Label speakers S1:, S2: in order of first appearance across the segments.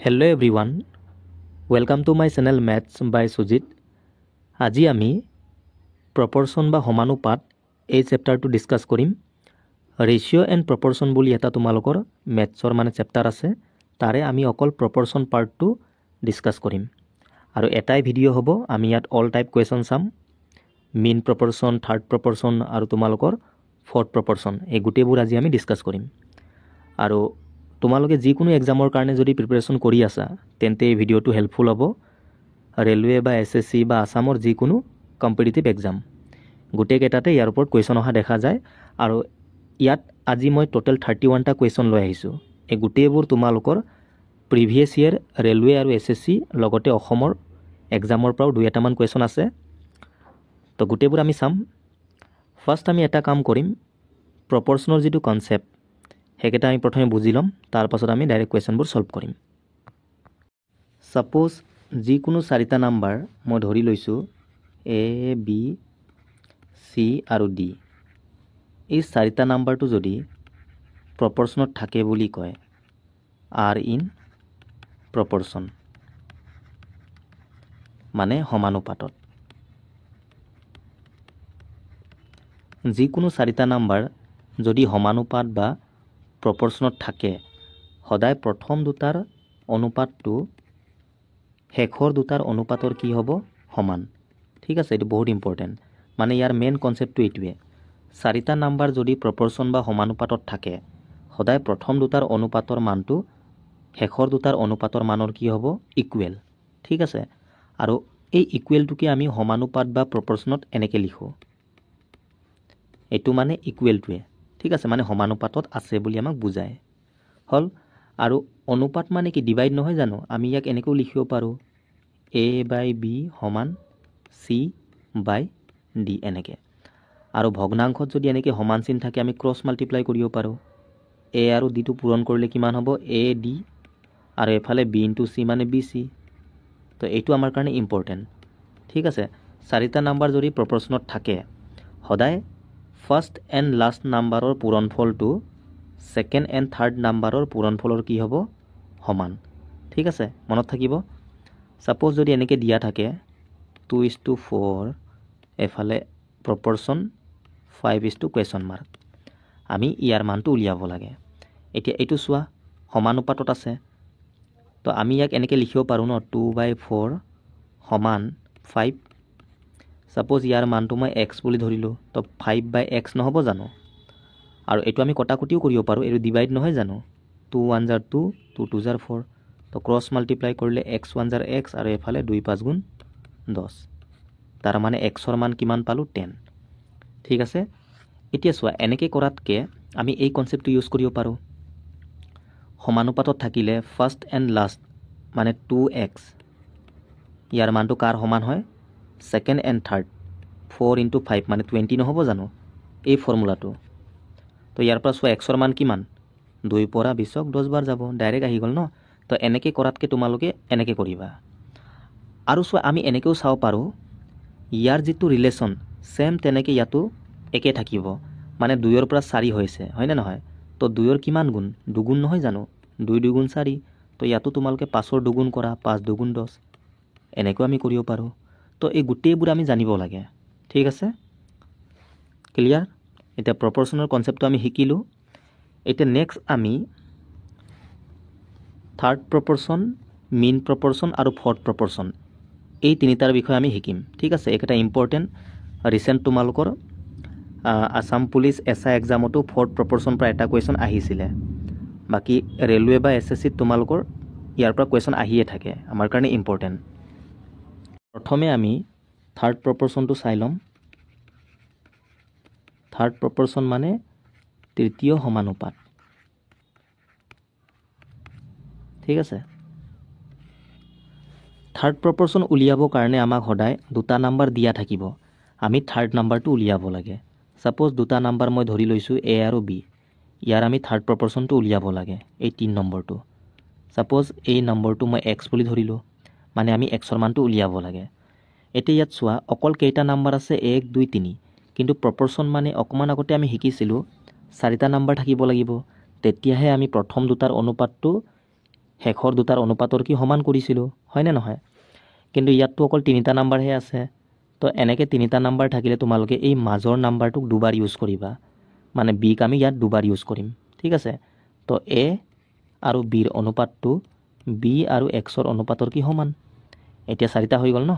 S1: Hello everyone, welcome to my channel Maths by Sujit. আজি আমি proportion বা সমানুপাত এই চেপ্টাৰটো ডিসকাস কৰিম। ৰেশিও এণ্ড proportion বুলি এটা তোমালোকৰ ম্যাথছৰ মানে চেপ্টাৰ আছে, তাৰে আমি অকল proportion পাৰ্টটো ডিসকাস কৰিম। আৰু এটাই ভিডিঅ' হ'ব, আমি ইয়াত অল টাইপ কুৱেশ্যন চাম, মিন proportion, থাৰ্ড proportion আৰু তোমালোকৰ ফৰ্থ proportion এই গোটেইবোৰ আজি আমি ডিসকাস কৰিম। আৰু তোমালোকে যিকোনো এক্সামৰ কাৰণে যদি প্ৰিপাৰেশ্যন কৰি আছা তেন্তে এই ভিডিঅ'টো হেল্পফুল হ'ব। ৰেলৱে বা এছএছচি বা আসামৰ যিকোনো কম্পিটিটিভ এক্সাম গোটেইকেইটাতে ইয়াৰ ওপৰত কুৱেশ্যন অহা দেখা যায়। আৰু ইয়াত আজি মই টোটেল 31টা কুৱেশ্যন লৈ আহিছোঁ। এই গোটেইবোৰ তোমালোকৰ প্ৰিভিয়াছ ইয়েৰ ৰেলৱে আৰু এছএছচি লগতে অসমৰ এক্সামৰ পৰাও দুই এটামান কুৱেশ্যন আছে, তো গোটেইবোৰ আমি চাম। ফাৰ্ষ্ট আমি এটা কাম কৰিম, প্ৰপৰ্চনৰ যিটো কনচেপ্ট সেইকেইটা আমি প্ৰথমে বুজি ল'ম, তাৰপাছত আমি ডাইৰেক্ট কুৱেশ্যনবোৰ সলভ কৰিম। ছাপোজ যিকোনো চাৰিটা নাম্বাৰ মই ধৰি লৈছোঁ এ বি চি আৰু ডি। এই চাৰিটা নাম্বাৰটো যদি প্ৰপৰ্চনত থাকে বুলি কয়, আৰ ইন প্ৰপৰ্চন মানে সমানুপাতত। যিকোনো চাৰিটা নাম্বাৰ যদি সমানুপাত বা প্ৰপৰ্চনত থাকে, সদায় প্ৰথম দুটাৰ অনুপাতটো শেষৰ দুটাৰ অনুপাতৰ কি হ'ব? সমান। ঠিক আছে, এইটো বহুত ইম্পৰ্টেণ্ট। মানে ইয়াৰ মেইন কনচেপ্টটো এইটোৱে, চাৰিটা নাম্বাৰ যদি প্ৰপৰ্চন বা সমানুপাতত থাকে, সদায় প্ৰথম দুটাৰ অনুপাতৰ মানটো শেষৰ দুটাৰ অনুপাতৰ মানৰ কি হ'ব? ইকুৱেল। ঠিক আছে, আৰু এই ইকুৱেলটোকে আমি সমানুপাত বা প্ৰপৰ্চনত এনেকৈ লিখোঁ, এইটো মানে ইকুৱেলটোৱে। ঠিক আছে, মানে সমানুপাতত আছে বুলি আমাক বুজায় হ'ল। আৰু অনুপাত মানে কি? ডিভাইড নহয় জানো? আমি ইয়াক এনেকৈও লিখিব পাৰোঁ, এ বাই বি সমান চি বাই ডি এনেকৈ। আৰু ভগ্নাংশত যদি এনেকৈ সমান চিন থাকে আমি ক্ৰছ মাল্টিপ্লাই কৰিব পাৰোঁ। এ আৰু ডিটো পূৰণ কৰিলে কিমান হ'ব? এ ডি, আৰু এফালে বি ইনটু চি মানে বি চি। তো এইটো আমাৰ কাৰণে ইম্পৰ্টেণ্ট। ঠিক আছে, চাৰিটা নাম্বাৰ যদি প্ৰপৰ্চনত থাকে, সদায় ফাৰ্ষ্ট এণ্ড লাষ্ট নাম্বাৰৰ পূৰণফলটো ছেকেণ্ড এণ্ড থাৰ্ড নাম্বাৰৰ পূৰণফলৰ কি হ'ব? সমান। ঠিক আছে, মনত থাকিব। ছাপ'জ যদি এনেকৈ দিয়া থাকে 2:4, এফালে প্ৰপৰ্চন 5:? আমি ইয়াৰ মানটো উলিয়াব লাগে। এতিয়া এইটো চোৱা, সমানুপাতত আছে, তো আমি ইয়াক এনেকৈ লিখিব পাৰোঁ ন, 2/4 সমান 5। ছাপ'জ ইয়াৰ মানটো মই এক্স বুলি ধৰিলোঁ, তো 5/x নহ'ব জানো? আৰু এইটো আমি কটাকটিও কৰিব পাৰোঁ, এইটো ডিভাইড নহয় জানো? 2 1 জাৰ 2, 2 2 জাৰ 4। তো ক্ৰছ মাল্টিপ্লাই কৰিলে x 1 জাৰ x, আৰু এফালে 2 5 গুণ 10। তাৰ মানে এক্সৰ মান কিমান পালোঁ? 10। ঠিক আছে, এতিয়া চোৱা, এনেকৈ কৰাতকৈ আমি এই কনচেপ্টটো ইউজ কৰিব পাৰোঁ। সমানুপাতত থাকিলে ফাৰ্ষ্ট এণ্ড লাষ্ট মানে 2x, ইয়াৰ মানটো কাৰ সমান হয়? ছেকেণ্ড এণ্ড থাৰ্ড 4 × 5 মানে 20 নহ'ব জানো? এই ফৰ্মুলাটো। তো ইয়াৰ পৰা চোৱা, এক্সৰ মান কিমান? 2 পৰা 20ক 10 বাৰ যাব, ডাইৰেক্ট আহি গ'ল ন। তো এনেকৈ কৰাতকৈ তোমালোকে এনেকৈ কৰিবা। আৰু চোৱা, আমি এনেকৈও চাব পাৰোঁ, ইয়াৰ যিটো ৰিলেশ্যন ছেম তেনেকৈ ইয়াতো একে থাকিব। মানে 2ৰ পৰা 4 হৈছে, হয়নে নহয়? তো 2ৰ কিমান গুণ? দুগুণ নহয় জানো? 2 2 গুণ 4। তো ইয়াতো তোমালোকে 5ৰ দুগুণ কৰা, 5 2 গুণ 10। এনেকৈ আমি কৰিব পাৰোঁ। তো এই গোটেইবোৰ আমি জানিব লাগে। ঠিক আছে, ক্লিয়াৰ? এতিয়া প্ৰপৰ্চনৰ কনচেপ্টটো আমি শিকিলোঁ। এতিয়া নেক্সট আমি থাৰ্ড প্ৰপৰ্চন, মিন প্ৰপৰ্চন আৰু ফৰ্থ প্ৰপৰ্চন এই তিনিটাৰ বিষয়ে আমি শিকিম। ঠিক আছে, এইকেইটা ইম্পৰ্টেণ্ট। ৰিচেণ্ট তোমালোকৰ আসাম পুলিচ এছআই এক্সামতো ফৰ্থ প্ৰপৰ্চন পৰা এটা কুৱেশ্যন আহিছিলে। বাকী ৰেলৱে বা এছএছচিত তোমালোকৰ ইয়াৰ পৰা কুৱেশ্যন আহিয়ে থাকে, আমাৰ কাৰণে ইম্পৰ্টেণ্ট। প্ৰথমে আমি থাৰ্ড প্ৰপৰ্চনটো চাই ল'ম। থাৰ্ড প্ৰপৰ্চন মানে তৃতীয় সমানুপাত। ঠিক আছে, থাৰ্ড প্ৰপৰ্চন উলিয়াবৰ কাৰণে আমাক সদায় দুটা নাম্বাৰ দিয়া থাকিব, আমি থাৰ্ড নাম্বাৰটো উলিয়াব লাগে। ছাপ'জ দুটা নাম্বাৰ মই ধৰি লৈছোঁ এ আৰু বি, ইয়াৰ আমি থাৰ্ড প্ৰপৰ্চনটো উলিয়াব লাগে, এই 3 নম্বৰটো। ছাপ'জ এই নম্বৰটো মই এক্স বুলি ধৰিলোঁ, মানে আমি এক্সৰ মানটো উলিয়াব লাগে। এতিয়া ইয়াত চোৱা, অকল কেইটা নাম্বাৰ আছে? 1 2 3। কিন্তু প্ৰপৰ্চন মানে অকণমান আগতে আমি শিকিছিলোঁ 4টা নাম্বাৰ থাকিব লাগিব, তেতিয়াহে আমি প্ৰথম দুটাৰ অনুপাতটো শেষৰ দুটাৰ অনুপাতৰ কি সমান কৰিছিলোঁ হয়নে নহয় কিন্তু ইয়াততো অকল তিনিটা নাম্বাৰহে আছে তো এনেকৈ তিনিটা নাম্বাৰ থাকিলে তোমালোকে এই মাজৰ নাম্বাৰটোক দুবাৰ ইউজ কৰিবা মানে বিক আমি ইয়াত দুবাৰ ইউজ কৰিম ঠিক আছে তো এ আৰু বিৰ অনুপাতটো বি আৰু এক্সৰ অনুপাতৰ কি সমান এতিয়া চাৰিটা হৈ গ'ল ন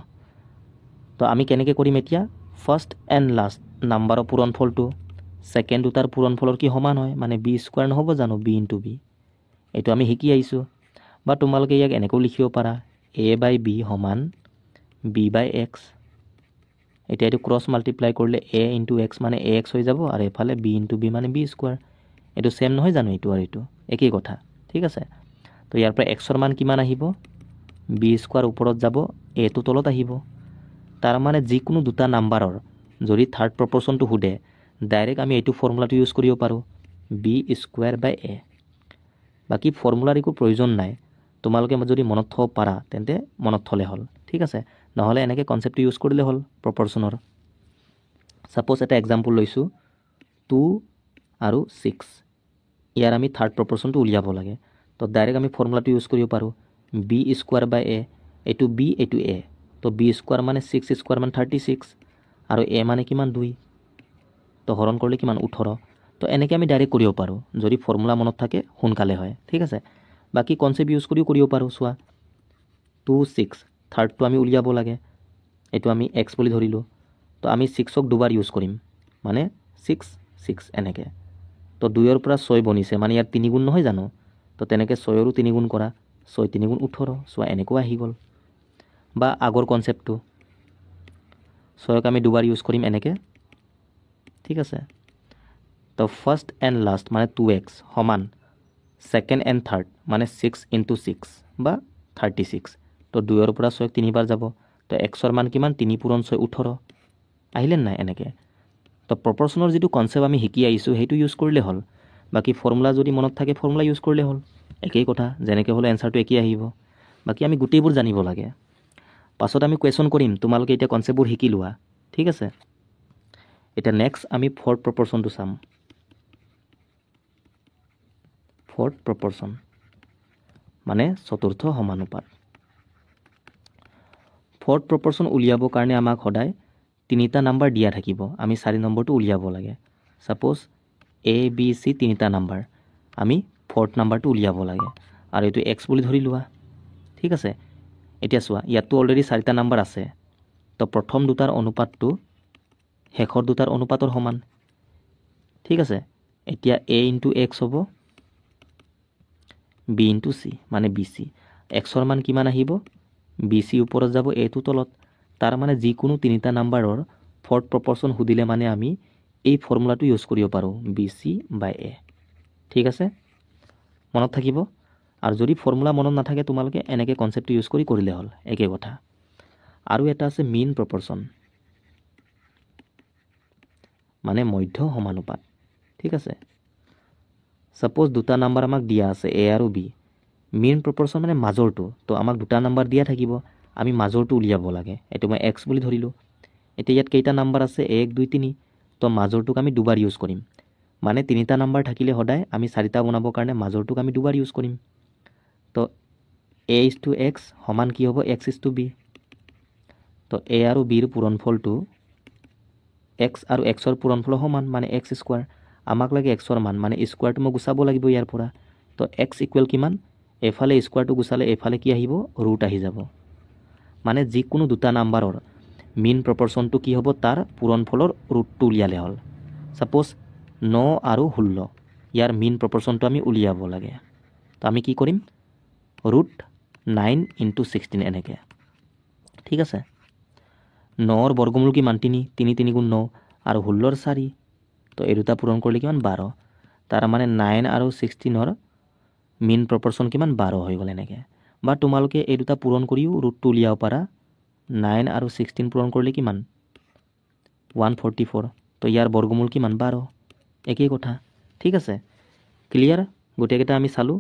S1: তো আমি কেনেকৈ কৰিম এতিয়া ফাৰ্ষ্ট এণ্ড লাষ্ট নাম্বাৰৰ পূৰণফলটো ছেকেণ্ড দুটাৰ পূৰণফলৰ কি সমান হয় মানে বি স্কোৱাৰ নহ'ব জানো বি ইনটু বি এইটো আমি শিকি আহিছোঁ বা তোমালোকে ইয়াক এনেকৈও লিখিব পাৰা এ বাই বি সমান বি বাই এক্স এতিয়া এইটো ক্ৰছ মাল্টিপ্লাই কৰিলে এ ইনটু এক্স মানে এ এক্স হৈ যাব আৰু এফালে বি ইনটু বি মানে বি স্কোৱাৰ এইটো ছেম নহয় জানো এইটো আৰু এইটো একেই কথা ঠিক আছে তো ইয়াৰ পৰা এক্সৰ মান কিমান আহিব বি স্কোৱাৰ ওপৰত যাব এটো তলত আহিব তাৰ মানে যিকোনো দুটা নাম্বাৰৰ যদি থাৰ্ড প্ৰপৰ্চনটো সোধে ডাইৰেক্ট আমি এইটো ফৰ্মুলাটো ইউজ কৰিব পাৰোঁ বি স্কোৱাৰ বাই এ বাকী ফৰ্মুলাৰ একো প্ৰয়োজন নাই তোমালোকে যদি মনত থ'ব পাৰা তেন্তে মনত থ'লে হ'ল ঠিক আছে নহ'লে এনেকৈ কনচেপ্টটো ইউজ কৰিলে হ'ল প্ৰপৰ্চনৰ ছাপ'জ এটা এক্সাম্পল লৈছোঁ 2 আৰু 6 ইয়াৰ আমি থাৰ্ড প্ৰপৰ্চনটো উলিয়াব লাগে তো ডাইৰেক্ট আমি ফৰ্মুলাটো ইউজ কৰিব পাৰোঁ বি স্কোৱাৰ বাই এ এইটো বি এইটো এ তো বি স্কোৱাৰ মানে 6 স্কোৱাৰ মানে 36 আৰু এ মানে কিমান 2 তো হৰণ কৰিলে কিমান 18 তো এনেকৈ আমি ডাইৰেক্ট কৰিব পাৰোঁ যদি ফৰ্মুলা মনত থাকে সোনকালে হয় ঠিক আছে বাকী কনচেপ্ট ইউজ কৰিও কৰিব পাৰোঁ চোৱা 2 6 থাৰ্ডটো আমি উলিয়াব লাগে এইটো আমি এক্স বুলি ধৰিলোঁ তো আমি 6ক দুবাৰ ইউজ কৰিম মানে 6 6 এনেকৈ তো 2ৰ পৰা 6 বনিছে মানে ইয়াত 3 গুণ নহয় জানো তো তেনেকৈ 6ৰো 3 গুণ কৰা 6 3 গুণ 18 চোৱা এনেকুৱা আহি গ'ল বা আগৰ কনচেপ্টটো 6ক আমি দুবাৰ ইউজ কৰিম এনেকৈ ঠিক আছে তো ফাৰ্ষ্ট এণ্ড লাষ্ট মানে 2x সমান ছেকেণ্ড এণ্ড থাৰ্ড মানে 6 ইনটু 6 বা 36 তো 2ৰ পৰা 6 তিনিবাৰ যাব তো এক্সৰ মান কিমান 3 পূৰণ 6 18 আহিলে নাই এনেকৈ তো প্ৰপৰ্চনৰ যিটো কনচেপ্ট আমি শিকি আহিছোঁ সেইটো ইউজ কৰিলে হ'ল বাকী ফৰ্মুলা যদি মনত থাকে ফৰ্মুলা ইউজ কৰিলে হ'ল একেই কথা যেনেকৈ হ'লে এনচাৰটো একেই আহিব বাকী আমি গোটেইবোৰ জানিব লাগে পাছত আমি কুৱেশ্যন কৰিম তোমালোকে এতিয়া কনচেপ্টবোৰ শিকি লোৱা ঠিক আছে এতিয়া নেক্সট আমি ফৰ্থ প্ৰপৰ্চনটো চাম ফৰ্থ প্ৰপৰ্চন মানে চতুৰ্থ সমানুপাত ফৰ্থ প্ৰপৰ্চন উলিয়াবৰ কাৰণে আমাক সদায় তিনিটা নাম্বাৰ দিয়া থাকিব আমি 4 নম্বৰটো উলিয়াব লাগে ছাপ'জ এ বি চি তিনিটা নাম্বাৰ আমি ফৰ্থ নাম্বাৰটো উলিয়াব লাগে আৰু এইটো এক্স বুলি ধৰি লোৱা ঠিক আছে এতিয়া চোৱা ইয়াততো অলৰেডি 4টা নাম্বাৰ আছে তো প্ৰথম দুটাৰ অনুপাতটো শেষৰ দুটাৰ অনুপাতৰ সমান ঠিক আছে এতিয়া এ ইনটু এক্স হ'ব বি ইনটু চি মানে বি চি এক্সৰ মান কিমান আহিব বি চি ওপৰত যাব এটো তলত তাৰ মানে যিকোনো তিনিটা নাম্বাৰৰ ফৰ্থ প্ৰপৰ্চন সুধিলে মানে আমি এই ফৰ্মুলাটো ইউজ কৰিব পাৰোঁ বি চি বাই এ ঠিক আছে মনত থাকিব আৰু যদি ফৰ্মুলা মনত নাথাকে তোমালোকে এনেকৈ কনচেপ্টটো ইউজ কৰিলে হ'ল একে কথা আৰু এটা আছে মিন প্ৰপৰ্চন মানে মধ্য সমানুপাত ঠিক আছে ছাপ'জ দুটা নাম্বাৰ আমাক দিয়া আছে এ আৰু বি মিন প্ৰপৰ্চন মানে মাজৰটো তো আমাক দুটা নাম্বাৰ দিয়া থাকিব আমি মাজৰটো উলিয়াব লাগে এইটো মই এক্স বুলি ধৰিলোঁ এতিয়া ইয়াত কেইটা নাম্বাৰ আছে 1 2 3 তো মাজৰটোক আমি দুবাৰ ইউজ কৰিম মানে তিনিটা নাম্বাৰ থাকিলে সদায় আমি 4টা বনাবৰ কাৰণে মাজৰটোক আমি দুবাৰ ইউজ কৰিম তো এ ইজ টু এক্স সমান কি হ'ব এক্স ইজ টু বি তো এ আৰু বিৰ পূৰণফলটো এক্স আৰু এক্সৰ পূৰণফল সমান মানে এক্স স্কোৱাৰ আমাক লাগে এক্সৰ মান মানে স্কোৱাৰটো মই গুচাব লাগিব ইয়াৰ পৰা তো এক্স ইকুৱেল কিমান এফালে স্কোৱাৰটো গুচালে এফালে কি আহিব ৰুট আহি যাব মানে যিকোনো দুটা নাম্বাৰৰ মিন প্ৰপৰ্চনটো কি হ'ব তাৰ পূৰণফলৰ ৰুটটো উলিয়ালে হ'ল ছাপ'জ 9 আৰু 16 ইয়াৰ মিন প্ৰপৰ্চনটো আমি উলিয়াব লাগে তো আমি কি কৰিম ৰুট 9 ইনটু 16 এনেকৈ ঠিক আছে 9ৰ বৰ্গমূল কিমান 3 3 গুণ 9 আৰু 16ৰ 4 তো এই দুটা পূৰণ কৰিলে কিমান 12 তাৰ মানে 9 আৰু 16ৰ মিন প্ৰপৰ্চন কিমান 12 হৈ গ'ল এনেকৈ বা তোমালোকে এই দুটা পূৰণ কৰিও ৰুটটো উলিয়াব পাৰা 9 আৰু 16 পূৰণ কৰিলে কিমান 144 তো ইয়াৰ বৰ্গমূল কিমান 12 একেই কথা ঠিক আছে ক্লিয়াৰ গোটেইকেইটা আমি চালোঁ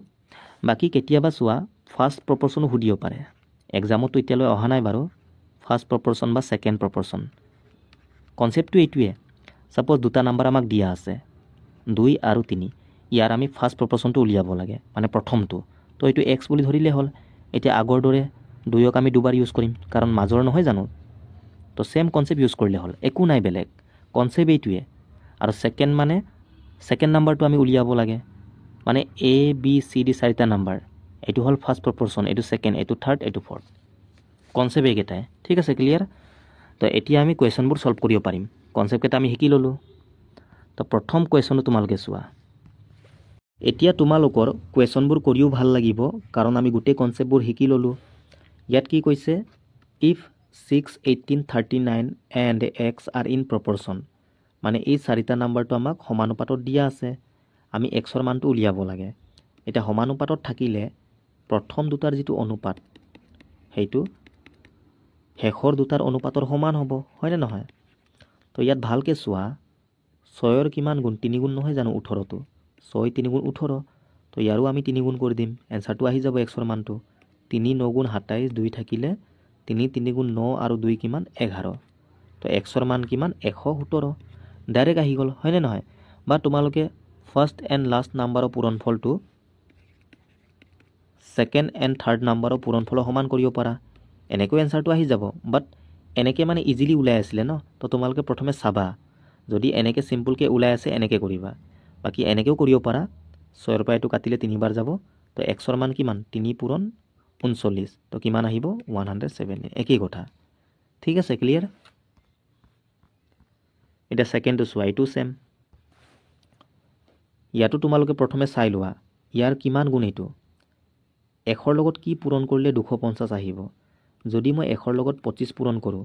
S1: বাকী কেতিয়াবা চোৱা ফাৰ্ষ্ট প্ৰপৰ্চনো সুধিব পাৰে এক্সামতো এতিয়ালৈ অহা নাই বাৰু ফাৰ্ষ্ট প্ৰপৰ্চন বা ছেকেণ্ড প্ৰপৰ্চন কনচেপ্টটো এইটোৱে ছাপ'জ দুটা নাম্বাৰ আমাক দিয়া আছে 2 আৰু 3 ইয়াৰ আমি ফাৰ্ষ্ট প্ৰপৰ্চনটো উলিয়াব লাগে মানে প্ৰথমটো তো এইটো এক্স বুলি ধৰিলে হ'ল। এতিয়া আগৰ দৰে 2ক আমি দুবাৰ ইউজ কৰিম কাৰণ মাজৰ নহয় জানো, তো সেম কনচেপ্ট ইউজ কৰিলে হ'ল, একো নাই বেলেগ, কনচেপ্ট এইটোৱে। আৰু ছেকেণ্ড নাম্বাৰটো আমি উলিয়াব লাগে, মানে এ বি চি ডি 4টা নাম্বাৰ, এইটো হ'ল ফাৰ্ষ্ট প্ৰপৰশ্যন, এইটো ছেকেণ্ড, এইটো থাৰ্ড, এইটো ফৰ্থ, কনচেপ্ট এইকেইটাই। ঠিক আছে, ক্লিয়াৰ? তো এতিয়া আমি কুৱেশ্যনবোৰ ছল্ভ কৰিব পাৰিম, কনচেপ্টকেইটা আমি শিকি ল'লোঁ। তো প্ৰথম কুৱেশ্যনটো তোমালোকে চোৱা। এতিয়া তোমালোকৰ কুৱেশ্যনবোৰ কৰিও ভাল লাগিব কাৰণ আমি গোটেই কনচেপ্টবোৰ শিকি ল'লোঁ। ইয়াত কি কৈছে, if 6, 18, 39 and x are in proportion, মানে এই 4টা নাম্বাৰটো আমাক সমানুপাতত দিয়া আছে, আমি এক্সৰ মানটো উলিয়াব লাগে। এতিয়া সমানুপাতত থাকিলে প্ৰথম দুটাৰ যিটো অনুপাত সেইটো শেষৰ দুটাৰ অনুপাতৰ সমান হ'ব, হয়নে নহয়? তো ইয়াত ভালকৈ চোৱা, 6ৰ কিমান গুণ, 3 গুণ নহয় জানো 18টো, 6 3 গুণ 18, তো ইয়াৰো আমি 3 গুণ কৰি দিম, এনচাৰটো আহি যাব এক্সৰ মানটো। 3 9 গুণ 27, 2 থাকিলে 3 3 গুণ 9 আৰু 2 কিমান 11, তো এক্সৰ মান কিমান 117, ডাইৰেক্ট আহি গ'ল, হয়নে নহয়? বা তোমালোকে ফাৰ্ষ্ট এণ্ড লাষ্ট নাম্বাৰৰ পূৰণফলটো ছেকেণ্ড এণ্ড থাৰ্ড নাম্বাৰৰ পূৰণফলৰ সমান কৰিব পাৰা, এনেকৈ এনচাৰটো আহি যাব। বাট এনেকৈ মানে ইজিলি ওলাই আছিলে ন, তো তোমালোকে প্ৰথমে চাবা, যদি এনেকৈ চিম্পুলকৈ ওলাই আছে এনেকৈ কৰিবা, বাকী এনেকৈও কৰিব পাৰা। 6ৰ পৰা এইটো কাটিলে 3বাৰ যাব, তো এক্সৰ মান কিমান 3 পূৰণ 39, তো কিমান আহিব 170, একেই কথা। ঠিক আছে, ক্লিয়াৰ? এতিয়া ছেকেণ্ডটো চোৱা, এইটো ছেম, ইয়াতো তোমালোকে প্ৰথমে চাই লোৱা ইয়াৰ কিমান গুণ, এইটো 100ৰ লগত কি পূৰণ কৰিলে 250 আহিব। যদি মই 100ৰ লগত 25 পূৰণ কৰোঁ,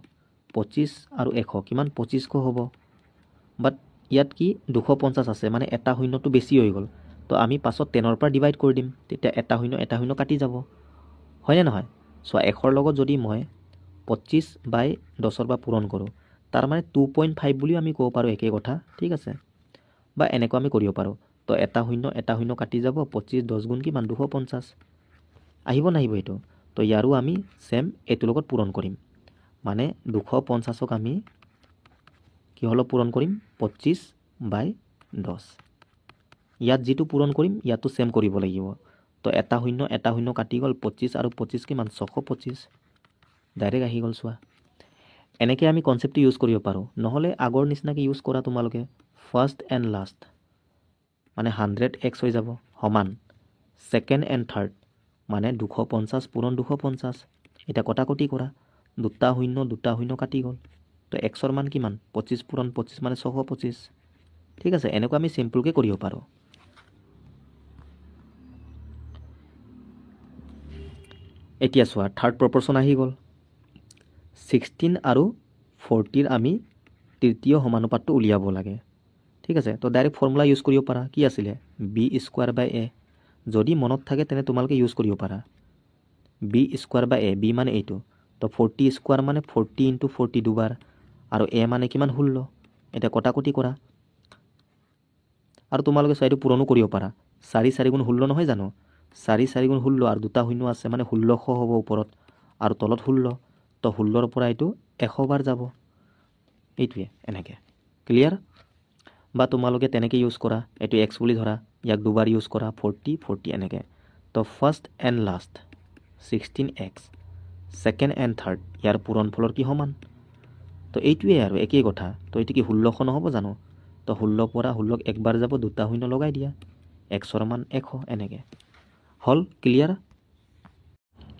S1: 25 আৰু 100 কিমান 2500 হ'ব। বাট ইয়াত কি 250 আছে, মানে এটা শূন্যটো বেছি হৈ গ'ল, তো আমি পাছত 10ৰ পৰা ডিভাইড কৰি দিম, তেতিয়া এটা শূন্য কাটি যাব, হয়নে নহয়? চোৱা, 100ৰ লগত যদি মই 25/10ৰ পৰা পূৰণ কৰোঁ, তাৰ মানে 2.5 বুলিও আমি ক'ব পাৰোঁ, একেই কথা। ঠিক আছে, বা এনেকুৱা আমি কৰিব পাৰোঁ, তো এটা শূন্য কাটি যাব, 25 10 গুণ কিমান 250, আহিব নাহিব এইটো? তো ইয়াৰো আমি ছেম এইটোৰ লগত পূৰণ কৰিম, মানে 250ক আমি কিহলত পূৰণ কৰিম 25/10, ইয়াত যিটো পূৰণ কৰিম ইয়াতো ছেম কৰিব লাগিব। তো এটা শূন্য কাটি গ'ল, 25 আৰু 25 কিমান 625, ডাইৰেক্ট আহি গ'ল। চোৱা, এনেকৈ আমি কনচেপ্টটো ইউজ কৰিব পাৰোঁ, নহ'লে আগৰ নিচিনাকৈ ইউজ কৰা তোমালোকে ফাৰ্ষ্ট এণ্ড লাষ্ট, মানে 100x হৈ যাব সমান ছেকেণ্ড এণ্ড থাৰ্ড, মানে 250 পূৰণ 250, এতিয়া কটাকটি কৰা, দুটা শূন্য কাটি গ'ল, তো এক্সৰ মান কিমান 25 পূৰণ 25 মানে 625। ঠিক আছে, এনেকুৱা আমি চিম্পুলকৈ কৰিব পাৰোঁ। এতিয়া চোৱা, থাৰ্ড প্ৰপৰশ্যন আহি গ'ল, 16 আৰু 40ৰ আমি তৃতীয় সমানুপাতটো উলিয়াব লাগে। ঠিক আছে, তো ডাইৰেক্ট ফৰ্মুলা ইউজ কৰিব পাৰা, কি আছিলে b²/a, যদি মনত থাকে তেনে তোমালোকে ইউজ কৰিব পাৰা, b²/a, b মানে এইটো, তো 40² মানে 40 × 40 দুবাৰ, আৰু a মানে কিমান 16, এতিয়া কটাকটি কৰা, আৰু তোমালোকে এইটো পূৰণো কৰিব পাৰা, 4 4 গুণ 16 নহয় জানো, 4 4 গুণ 16 আৰু দুটা শূন্য আছে, মানে 1600 হ'ব ওপৰত আৰু তলত 16, তো 16ৰ পৰা এইটো 100 বাৰ যাব, এইটোৱে এনেকৈ, ক্লিয়াৰ? বা তোমালোকে তেনেকৈ ইউজ কৰা, এইটো এক্স বুলি ধৰা, ইয়াক দুবাৰ ইউজ কৰা, 40 40 এনেকৈ, তো first and last 16x, second and third ইয়াৰ পূৰণফলৰ কি সমান, তো এইটোৱে আৰু একেই কথা। তো এইটো কি 1600 নহ'ব জানো, তো 16 পৰা 16ক একবাৰ যাব, দুটা শূন্য লগাই দিয়া, এক্সৰ মান 100, এনেকৈ হ'ল, ক্লিয়াৰ?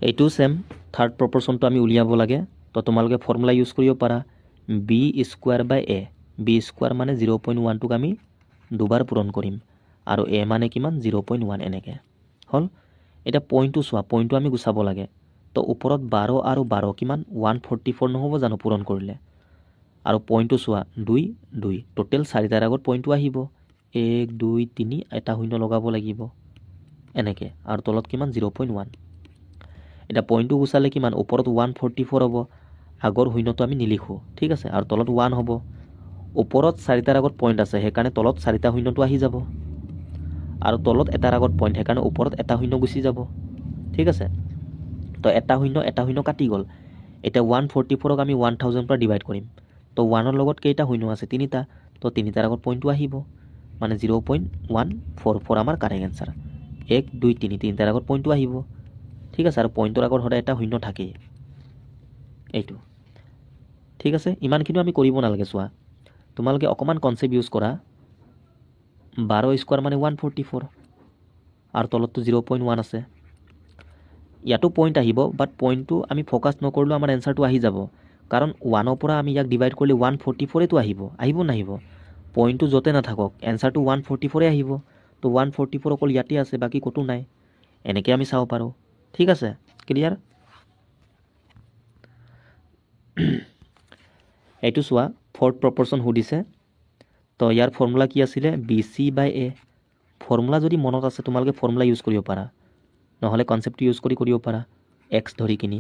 S1: এইটো ছেম, থাৰ্ড প্ৰপৰশ্যনটো আমি উলিয়াব লাগে, তো তোমালোকে ফৰ্মুলা ইউজ কৰিব পাৰা, b²/a, b² মানে 0.1টোক আমি দুবাৰ পূৰণ কৰিম, আৰু a মানে কিমান 0.1, এনেকৈ হ'ল। এতিয়া পইণ্টটো চোৱা, পইণ্টটো আমি গুচাব লাগে, তো ওপৰত 12 আৰু 12 কিমান 144 নহ'ব জানো পূৰণ কৰিলে, আৰু পইণ্টটো চোৱা 2 2, টোটেল 4টাৰ আগত পইণ্টটো আহিব, 1 2 3, এটা শূন্য লগাব লাগিব, এনেকৈ, আৰু তলত কিমান 0.1, এতিয়া পইণ্টটো গুচালে কিমান ওপৰত 144 হ'ব, আগৰ শূন্যটো আমি নিলিখোঁ। ঠিক আছে, আৰু তলত 1 হ'ব, ওপৰত 4টাৰ আগত পইণ্ট আছে, সেইকাৰণে তলত 4টা শূন্যটো আহি যাব, আৰু তলত এটাৰ আগত পইণ্ট, সেইকাৰণে ওপৰত এটা শূন্য গুচি যাব। ঠিক আছে, তো এটা শূন্য কাটি গ'ল, এতিয়া 144ক আমি 1000 পৰা ডিভাইড কৰিম, তো 1ৰ লগত কেইটা শূন্য আছে 3টা, তো 3টাৰ আগত পইণ্টটো আহিব, মানে 0.144 আমাৰ কাৰেক্ট এনচাৰ। 1 2 3 তিনিটাৰ আগত পইণ্টটো আহিব ঠিক আছে আৰু পইণ্টৰ আগত সদায় এটা শূন্য থাকেই এইটো ঠিক আছে ইমানখিনি আমি কৰিব নালাগে চোৱা তোমালোকে অকমান কনসেপ্ট ইউজ কৰা 12 স্কয়াৰ মানে 144 আৰু তলতটো 0.1 আছে ইয়াতো পইণ্ট আহিব বাট পইণ্টটো আমি ফোকাস নকৰিলে আমাৰ এনসাৰটো আহি যাব কাৰণ 1 ৰ পৰা আমি ইয়াক ডিভাইড কৰিলে 144 এটো আহিব নাহিব পইণ্টটো যতে নাথাকক এনসাৰটো 144 আহিব তো 144 অকল ইয়াতে আছে বাকি কতো নাই এনেকৈ আমি চাব পাৰো ঠিক আছে ক্লিয়াৰ এইটো চোৱা ফৰ্থ প্ৰপৰচন সুধিছে তো ইয়াৰ ফৰ্মুলা কি আছিলে BC/A ফৰ্মুলা যদি মনত আছে তোমালোকে ফৰ্মুলা ইউজ কৰিব পাৰা নহলে কনসেপ্ট ইউজ কৰিব পাৰা x ধৰি কিনি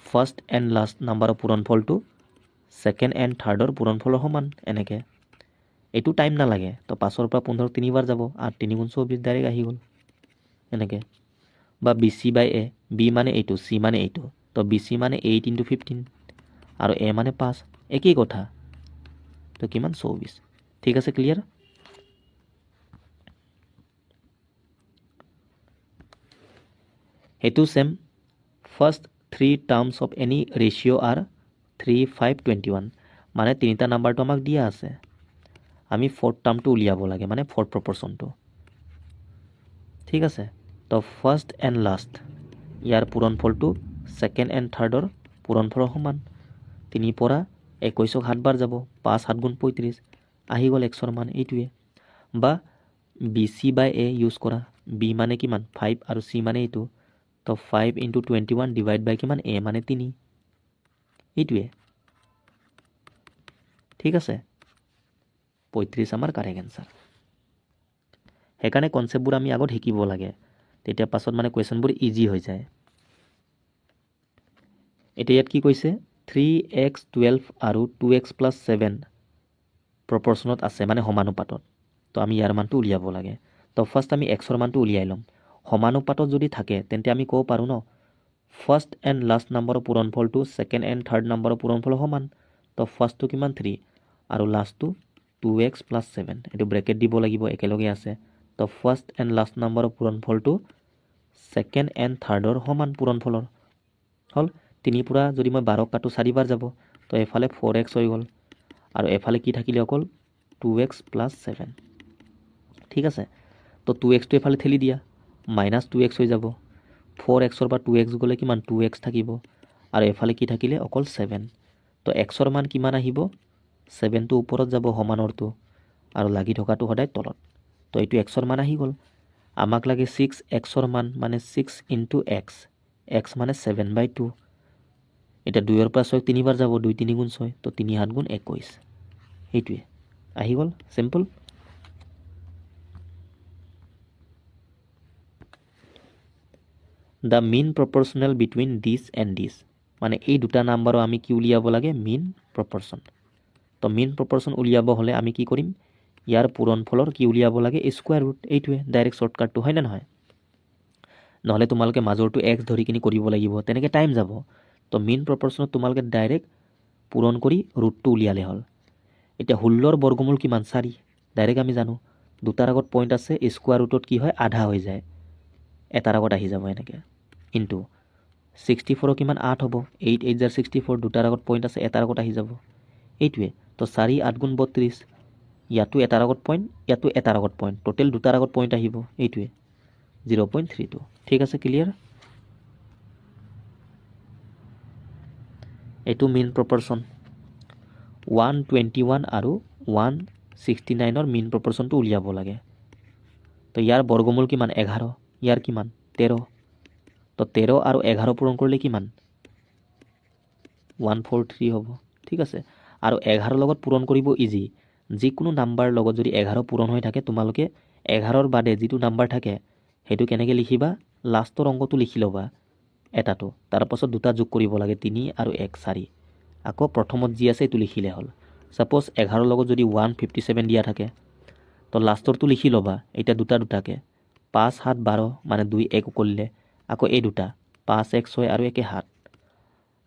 S1: ফাৰ্স্ট এণ্ড লাষ্ট নাম্বাৰৰ পূৰণফলটো সেকেন্ড এণ্ড থাৰ্ডৰ পূৰণফলৰ সমান এনেকৈ এইটো টাইম নালাগে তো 5 ৰ পৰা 15 তিনিবাৰ যাব 8 3 গুণ 24 ডাইৰেক্ট আহি গ'ল এনেকৈ বা BC/A B মানে এইটো C মানে এইটো তো BC মানে 8 * 15 আৰু A মানে 5 একই কথা তো কিমান 24 ঠিক আছে ক্লিয়াৰ এইটো same first 3 terms of any ratio are 3 5 21 মানে তিনিটা নাম্বাৰটো আমাক দিয়া আছে আমি ফৰ্থ টাৰ্মটো উলিয়াব লাগে মানে ফৰ্থ প্ৰপৰচনটো ঠিক আছে তো ফাৰ্স্ট এণ্ড লাষ্ট ইয়াৰ পূৰণফলটো সেকেন্ড এণ্ড থাৰ্ডৰ পূৰণফলৰ সমান 3 পৰা 21ক 7 বাৰ যাব 5 7 গুণ 35 আহি গ'ল xৰ মান এইটোৱে বা BC/A ইউজ কৰা B মানে কিমান 5 আৰু C মানে এইটো তো 5 * 21 ডিভাইড বাই কিমান A মানে 3 এইটোৱে ঠিক আছে 35 আমাৰ কাৰেক্ট আনসাৰ সেইকাৰণে কনসেপ্টবোৰ আমি আগত শিকিব লাগে তেতিয়া পাছত মানে কোৱেশ্চনবোৰ ইজি হৈ যায় এতিয়া ইয়াত কি কৈছে 3x 12 আৰু 2x + 7 প্ৰপৰচনত আছে মানে সমানুপাতত তো আমি ইয়াৰ মানটো উলিয়াব লাগে তো ফাৰ্স্ট আমি xৰ মানটো উলিয়াই লম সমানুপাতত যদি থাকে তেন্তে আমি ক'ব পাৰো ন ফাৰ্স্ট এণ্ড লাষ্ট নাম্বাৰৰ পূৰণফলটো সেকেন্ড এণ্ড থাৰ্ড নাম্বাৰৰ পূৰণফলৰ সমান তো ফাৰ্স্টটো কিমান 3 আৰু লাষ্টটো 2x + 7 এটো ব্ৰেকেট দিব লাগিব একেলগে আছে তো ফাৰ্স্ট এণ্ড লাষ্ট নাম্বাৰৰ পূৰণফলটো সেকেন্ড এণ্ড থাৰ্ডৰ সমান পূৰণফলৰ হল 3 পৰা যদি মই 12 কাটো 4 বাৰ যাব তো এফালে 4x হৈ গ'ল আৰু এফালে কি থাকিলে অকল 2x + 7 ঠিক আছে তো 2x টো এফালে ঠেলি দিয়া -2x হৈ যাব 4x ৰ পৰা 2x গলে কিমান 2x থাকিব আৰু এফালে কি থাকিলে অকল 7 তো xৰ মান কিমান আহিব 7 টো ওপৰত যাব সমানৰটো আৰু লাগি থকাটো সদায় তলত তো এইটো xৰ মান আহি গ'ল আমাক লাগে 6xৰ মান মানে 6 * x x মানে 7/2 এটা 2 ৰ পৰা 6 তিনিবাৰ যাব 2 3 গুণ 6 তো 3 7 গুণ 21 এইটোৱে আহি গ'ল simple the mean proportional between this and this মানে এই দুটা নাম্বাৰৰ আমি কি উলিয়াব লাগে mean proportion তো mean proportion উলিয়াব হলে আমি কি কৰিম ইয়াৰ পূৰণফলৰ কি উলিয়াব লাগে স্কয়াৰ ৰুট এইটোৱে ডাইৰেক্ট শৰ্টকাটটো হয় না নহয় নহলে তোমালোকে মাজৰটো x ধৰি কিনি কৰিব লাগিব তেনেকৈ টাইম যাব তো mean proportionত তোমালোকে ডাইৰেক্ট পূৰণ কৰি ৰুটটো উলিয়ালে হল এতিয়া 16ৰ বৰ্গমূল কিমান 4 ডাইৰেক্ট আমি জানো দুটাৰ আগত পইণ্ট আছে স্কয়াৰ ৰুটত কি হয় আধা হৈ যায় এটাৰ আগত আহি যাব এনেকৈ ইনটু 64 কিমান 8 হ'ব 8 8 * 64 দুটাৰ আগত পইণ্ট আছে এটাৰ আগত আহি যাব এইটোৱে তো 4 8 গুণ 32 ইয়াতো এটাৰ আগত পইণ্ট ইয়াতো এটাৰ আগত পইণ্ট টোটেল দুটাৰ আগত পইণ্ট আহিব এইটোৱে 0.32 ঠিক আছে ক্লিয়াৰ এইটো mean proportion 121 আৰু 169ৰ mean proportionটো উলিয়াব লাগে তো ইয়াৰ বৰ্গমূল কিমান 11 ইয়াৰ কিমান 13 তো 13 আৰু 11 পূৰণ কৰিলে কিমান 143 হ'ব ঠিক আছে আৰু 11 লগত পূৰণ কৰিব ইজি যিকোনো নাম্বাৰ লগত যদি 11 পূৰণ হৈ থাকে তোমালোকে 11ৰ বাদে যিটো নাম্বাৰ থাকে হেতু কেনেকৈ লিখিবা লাষ্টৰ অংকটো লিখি লবা এটাটো তাৰ পাছত দুটা যোগ কৰিব লাগে 3 আৰু 1 4 আকৌ প্ৰথমত যি আছে এটো লিখিলে হল সাপোজ 11 লগত যদি 157 দিয়া থাকে তো লাষ্টৰটো লিখি লবা এটা দুটা দুটাকে 5 7 12 মানে 2 1 কৰিলে আকৌ এই দুটা 5 1 6 আৰু 1 7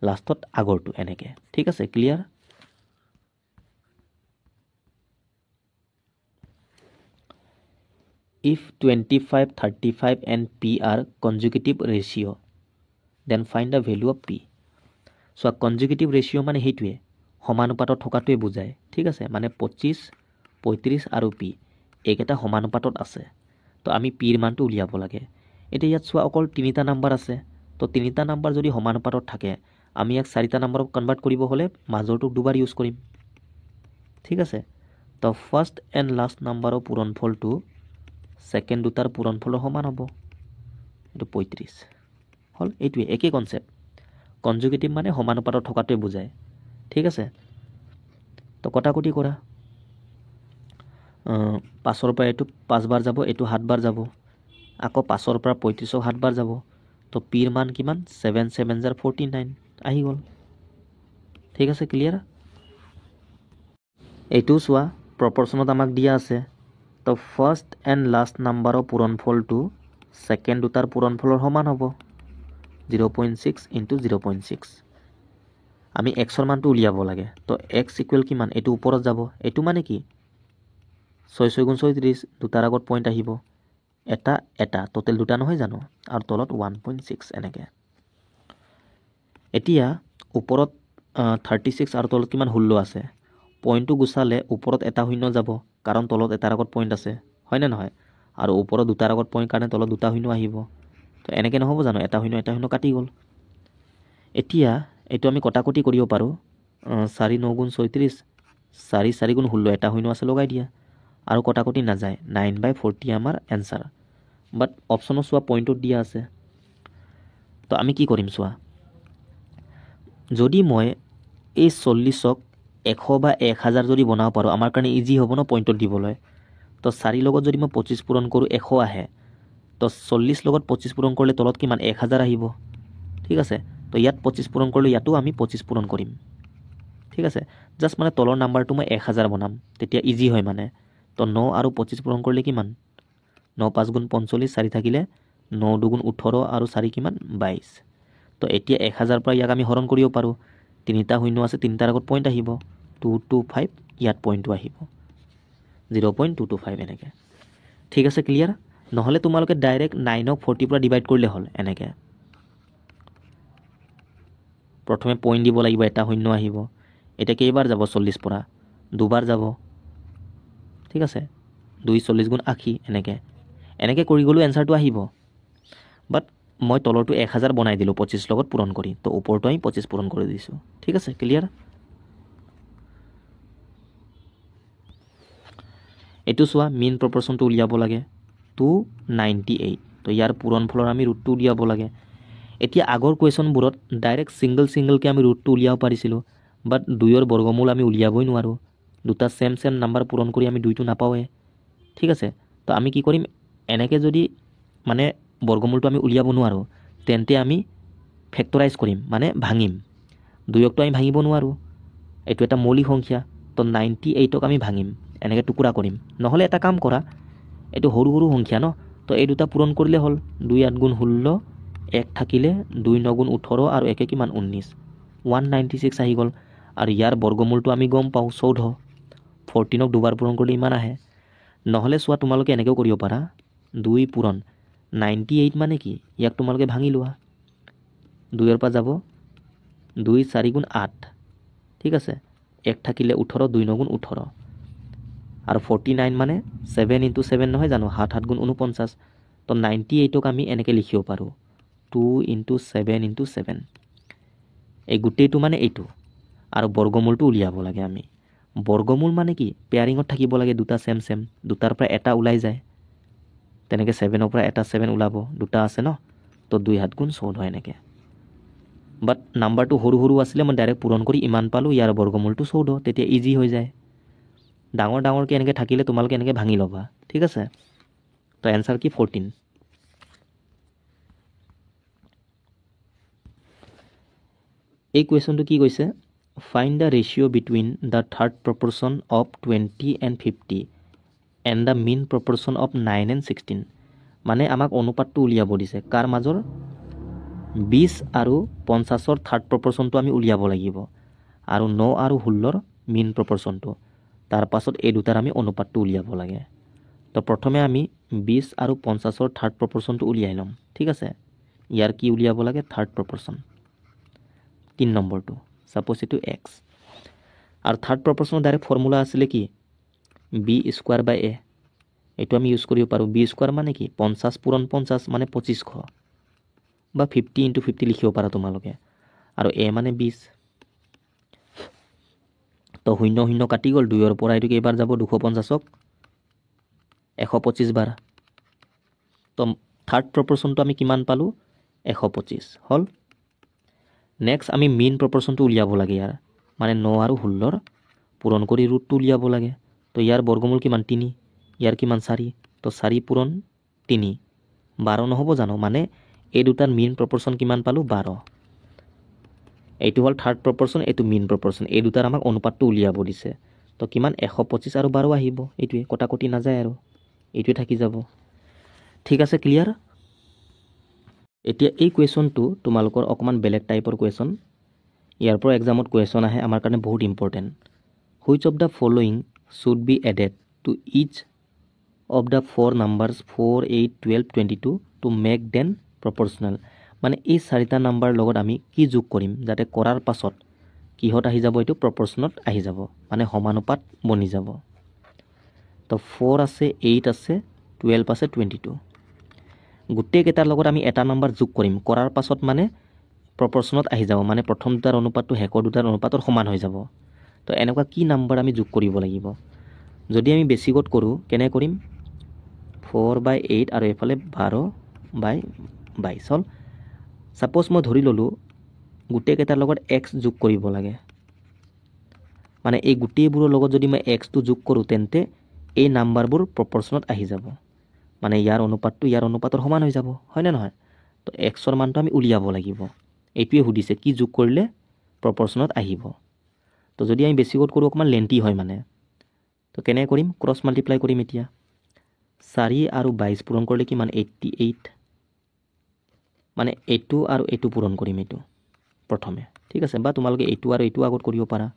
S1: লাষ্টত আগৰটো এনেকে ঠিক আছে clear if 25, 35 and p are consecutive ratio, then find the value of p. So consecutive ratio মানে সেইটোৱে সমানুপাতত থকাটোৱে বুজায় ঠিক আছে মানে 25, 35 আৰু p এইকেইটা সমানুপাতত আছে তো আমি p ৰ মানটো উলিয়াব লাগে এতিয়া ইয়াত চোৱা অকল তিনিটা নাম্বাৰ আছে তো তিনিটা নাম্বাৰ যদি সমানুপাতত থাকে আমি ইয়াক চাৰিটা নাম্বাৰত কনভাৰ্ট কৰিব হলে মাজৰটোক দুবাৰ ইউজ কৰিম ঠিক আছে তো ফাৰ্স্ট এণ্ড লাষ্ট নাম্বাৰৰ পূৰণফলটো সেকেন্ড দুটাৰ পূৰণফলৰ সমান হ'ব এটো 35 হল এইটোৱে একে কনসেপ্ট কনজুগেটিভ মানে সমানুপাতত থকাটোৱে বুজায় ঠিক আছে তো কটাকটি কৰা 5 ৰ পৰা এটো 5 বাৰ যাব এটো 7 বাৰ যাব আকৌ 5 ৰ পৰা 35 7 বাৰ যাব তো p ৰ মান কিমান 7 7 49 আহি গল ঠিক আছে ক্লিয়াৰ এইটো চোৱা প্ৰপৰচনত আমাক দিয়া আছে তো ফাৰ্স্ট এণ্ড লাষ্ট নাম্বাৰৰ পূৰণফলটো সেকেন্ড দুটাৰ পূৰণফলৰ সমান হ'ব 0.6 into 0.6 আমি x ৰ মানটো উলিয়াব লাগে তো x ইকুৱেল কিমান এটো ওপৰত যাব এটো মানে কি 6 6 36 দুটাৰ আগত পইণ্ট আহিব এটা এটা টোটাল দুটা নহয় জানো আৰু তলত 1.6 এনেকে এতিয়া ওপৰত 36 আৰু তলত কিমান 16 আছে পইণ্টটো গুছালে ওপৰত এটা শূন্য যাব কাৰণ তলত এটাৰ আগত পইণ্ট আছে হয় নে নহয় আৰু ওপৰত দুটাৰ আগত পইণ্ট কাৰণে তলত দুটা শূন্য আহিব তো এনেকে নহব জানো এটা শূন্য কাটি গল এতিয়া এটো আমি কটাকটি কৰিব পাৰো 4 9 36 4 4 16 এটা শূন্য আছে লগাই দিয়া আৰু কটাকটি না যায় 9/40 আমাৰ आंसर বাট অপচনত চোৱা পইণ্টত দিয়া আছে তো আমি কি কৰিম চোৱা যদি মই এই 40ক 100 বা 1000 যদি বনাব পাৰো আমাৰ কাৰণে ইজি হ'ব ন পইণ্টত দিবলৈ তো 4 লগত যদি মই 25 পূৰণ কৰো 100 আহে তো 40 লগত 25 পূৰণ কৰিলে তলত কিমান 1000 আহিব ঠিক আছে তো ইয়াত 25 পূৰণ কৰিলে ইয়াতো আমি 25 পূৰণ কৰিম ঠিক আছে জাস্ট মানে তলৰ নাম্বাৰটো মই 1000 বনাম তেতিয়া ইজি হয় মানে তো 9 আৰু 25 পূৰণ কৰিলে কিমান 9 5 গুণ 45 4 থাকিলে 9 2 গুণ 18 আৰু 4 কিমান 22 তো এতিয়া 1000 পৰা ইয়াক আমি হৰণ কৰিব পাৰো তিনিটা শূন্য আছে তিনিটাৰ আগত পইণ্ট আহিব 225 ইয়াত পইণ্টটো আহিব 0.225 এনেকে ঠিক আছে ক্লিয়াৰ নহলে তোমালোকে ডাইৰেক্ট 9 ক 40 পৰা ডিভাইড কৰিলে হল এনেকে প্ৰথমে পইণ্ট দিব লাগিব এটা শূন্য আহিব এটা কেইবাৰ যাব 40 পৰা দুবাৰ যাব ঠিক আছে 2 40 গুণ 80 এনেকে কৰি গলো आंसरটো আহিব বাট মই তলৰটো 1000 বনাই দিলো 25 লগত পূৰণ কৰি তো ওপৰটো আমি 25 পূৰণ কৰি দিছো ঠিক আছে ক্লিয়াৰ এটো চোৱা মিন প্ৰপৰচনটো উলিয়াব লাগে 298 তো ইয়াৰ পূৰণফলৰ আমি ৰুটটো উলিয়াব লাগে এতিয়া আগৰ কোৱেশ্যনবোৰত ডাইৰেক্ট সিঙ্গল কে আমি ৰুটটো উলিয়াব পাৰিছিলো বাট 2 ৰ বৰ্গমূল আমি উলিয়াবই নোৱাৰো দুটা সেম নাম্বাৰ পূৰণ কৰি আমি 2টো নাপাওয়ে ঠিক আছে তো আমি কি কৰিম এনেকে যদি মানে বৰ্গমূলটো আমি উলিয়াব নোৱাৰো তেন্তে আমি ফেক্টৰাইজ কৰিম মানে ভাঙিম 2ক তো আমি ভাঙিব নোৱাৰো এটো এটা মৌলিক সংখ্যা তো 98ক আমি ভাঙিম এনেকে টুকুৰা কৰিম নহলে এটা কাম কৰা এটো সৰু সৰু সংখ্যা ন তো এই দুটা পূৰণ কৰিলে হল 2 8 গুণ 16 1 থাকিলে 2 9 গুণ 18 আৰু 1 কিমান 19 196 আহি গল আৰু ইয়াৰ বৰ্গমূলটো আমি গম পাও 14 14ক দুবাৰ পূৰণ কৰিলে ইমান আহে নহলে চোৱা তোমালোকে এনেকেও কৰিব পাৰা 2 পূৰণ 98 মানে কি ইয়াক তোমালোকে ভাঙি লোৱা 2 ৰ পৰা যাব 2 4 গুণ 8 ঠিক আছে 1 থাকিলে 18 2 9 গুণ 18 আৰু 49 মানে 7 into 7 নহয় জানো 7 7 গুণ 49 তো 98ক আমি এনেকে লিখিব পাৰো 2 into 7 into 7 এই গুটেইটো মানে এইটো আৰু বৰ্গমূলটো উলিয়াব লাগে আমি বৰ্গমূল মানে কি পেয়াৰিঙত থাকিব লাগে দুটা সেম দুটাৰ পৰা এটা ওলাই যায় তেনেকে 7 ৰ পৰা এটা 7 ওলাব দুটা আছে ন তো 2 7 গুণ 14 এনেকে বাট নাম্বাৰটো সৰু সৰু আছিলে মই ডাইৰেক্ট পূৰণ কৰি ইমান পালো ইয়াৰ বৰ্গমূলটো 14 তেতিয়া ইজি হৈ যায় ডাঙৰ ডাঙৰকে এনেকে থাকিলে তোমালোকে এনেকে ভাঙি লবা ঠিক আছে তো आंसर কি 14 এই কোৱেশ্যনটো কি কৈছে find the ratio between the third proportion of 20 and 50 and the mean proportion of 9 and 16 মানে আমাক অনুপাতটো উলিয়াব দিছে কাৰ মাজৰ 20 আৰু 50ৰ থাৰ্ড প্ৰপৰচনটো আমি উলিয়াব লাগিব আৰু 9 আৰু 16ৰ মিন প্ৰপৰচনটো তাৰ পাছত এই দুটাৰ আমি অনুপাতটো উলিয়াব লাগে তো প্ৰথমে আমি 20 আৰু 50ৰ থাৰ্ড প্ৰপৰ্চনটো উলিয়াই ল'ম ঠিক আছে ইয়াৰ কি উলিয়াব লাগে থাৰ্ড প্ৰপৰ্চন 3 নম্বৰটো সাপোজ এটো x আৰু থাৰ্ড প্ৰপৰ্চনৰ ডাইৰেক্ট ফৰ্মুলা আছিল কি b স্কয়াৰ বাই a এটো আমি ইউজ কৰিব পাৰো b স্কয়াৰ মানে কি 50 পূৰণ 50 মানে 2500 বা 50 * 50 লিখিব পাৰা তোমালোকে আৰু a মানে 20 তো 0 0 কাটি গল 2 ৰ পৰা এটো কেইবাৰ যাব 250ক 125 বাৰ তো থাৰ্ড প্ৰপৰ্চনটো আমি কিমান পালো 125 হল নেক্সট আমি মেইন প্ৰপৰ্চনটো উলিয়াব লাগে ইয়াৰ মানে 9 আৰু 16 ৰ পূৰণ কৰি ৰুটটো উলিয়াব লাগে তো ইয়াৰ বৰ্গমূল কিমান 3 ইয়াৰ কিমান 4 তো 4 পূৰণ 3 12 নহব জানো মানে এই দুটাৰ মেইন প্ৰপৰ্চন কিমান পালো 12 এইটো হল থাৰ্ড প্ৰপৰ্চন এইটো মেইন প্ৰপৰ্চন এই দুটাৰ আমাক অনুপাতটো উলিয়াব দিছে তো কিমান 125 আৰু 12 আহিব এইটোৱে কটাকটি না যায় আৰু এইটোৱে থাকি যাব ঠিক আছে ক্লিয়াৰ এতিয়া এই কোৱেশ্যনটো তোমালোকৰ অকমান বেলেগ টাইপৰ কোৱেশ্যন ইয়াৰ পৰা এক্সামত কোৱেশ্যন আহে আমাৰ কাৰণে বহুত important which of the following should be added to each of the four numbers 4 8 12 22 to make them proportional মানে এই চাৰিটা নাম্বাৰ লগত আমি কি যোগ কৰিম যাতে কৰাৰ পাছত কিহত আহি যাব এটো প্ৰপৰ্চনত আহি যাব মানে সমানুপাত বনি যাব তো 4 আছে 8 আছে 12 আছে 22 গুটেই কেটাৰ লগত আমি এটা নাম্বাৰ যোগ কৰিম কৰাৰ পাছত মানে প্ৰপৰ্চনত আহি যাব মানে প্ৰথম দুটাৰ অনুপাতটো হেকৰ দুটাৰ অনুপাতৰ সমান হৈ যাব তো এনেকুৱা কি নাম্বাৰ আমি যোগ কৰিব লাগিব যদি আমি বেছিকত কৰো কেনে কৰিম 4/8 আৰু এফালে 12/22 হল সাপোজ মই ধৰি ললো গুটেই কেটাৰ লগত x যোগ কৰিব লাগে মানে এই গুটেইবোৰৰ লগত যদি মই x টো যোগ কৰো তেন্তে এই নাম্বাৰবোৰ প্ৰপৰ্চনত আহি যাব মানে ইয়াৰ অনুপাতটো ইয়াৰ অনুপাতৰ সমান হৈ যাব হয় না নহয় তো x ৰ মানটো আমি উলিয়াব লাগিব এইটোৱে সুধিছে কি যোগ কৰিলে প্ৰপৰ্চনত আহিব তো যদি আমি বেছিকত কৰো অকমান লেন্থি হয় মানে তো কেনে কৰিম ক্ৰস মাল্টিপ্লাই কৰিম এতিয়া 4 আৰু 22 পূৰণ কৰিলে কিমান 88 মানে এইটো আৰু এইটো পূৰণ কৰিম এইটো প্ৰথমে ঠিক আছে বা তোমালোকে এইটো আৰু এইটো আগত কৰিব পাৰা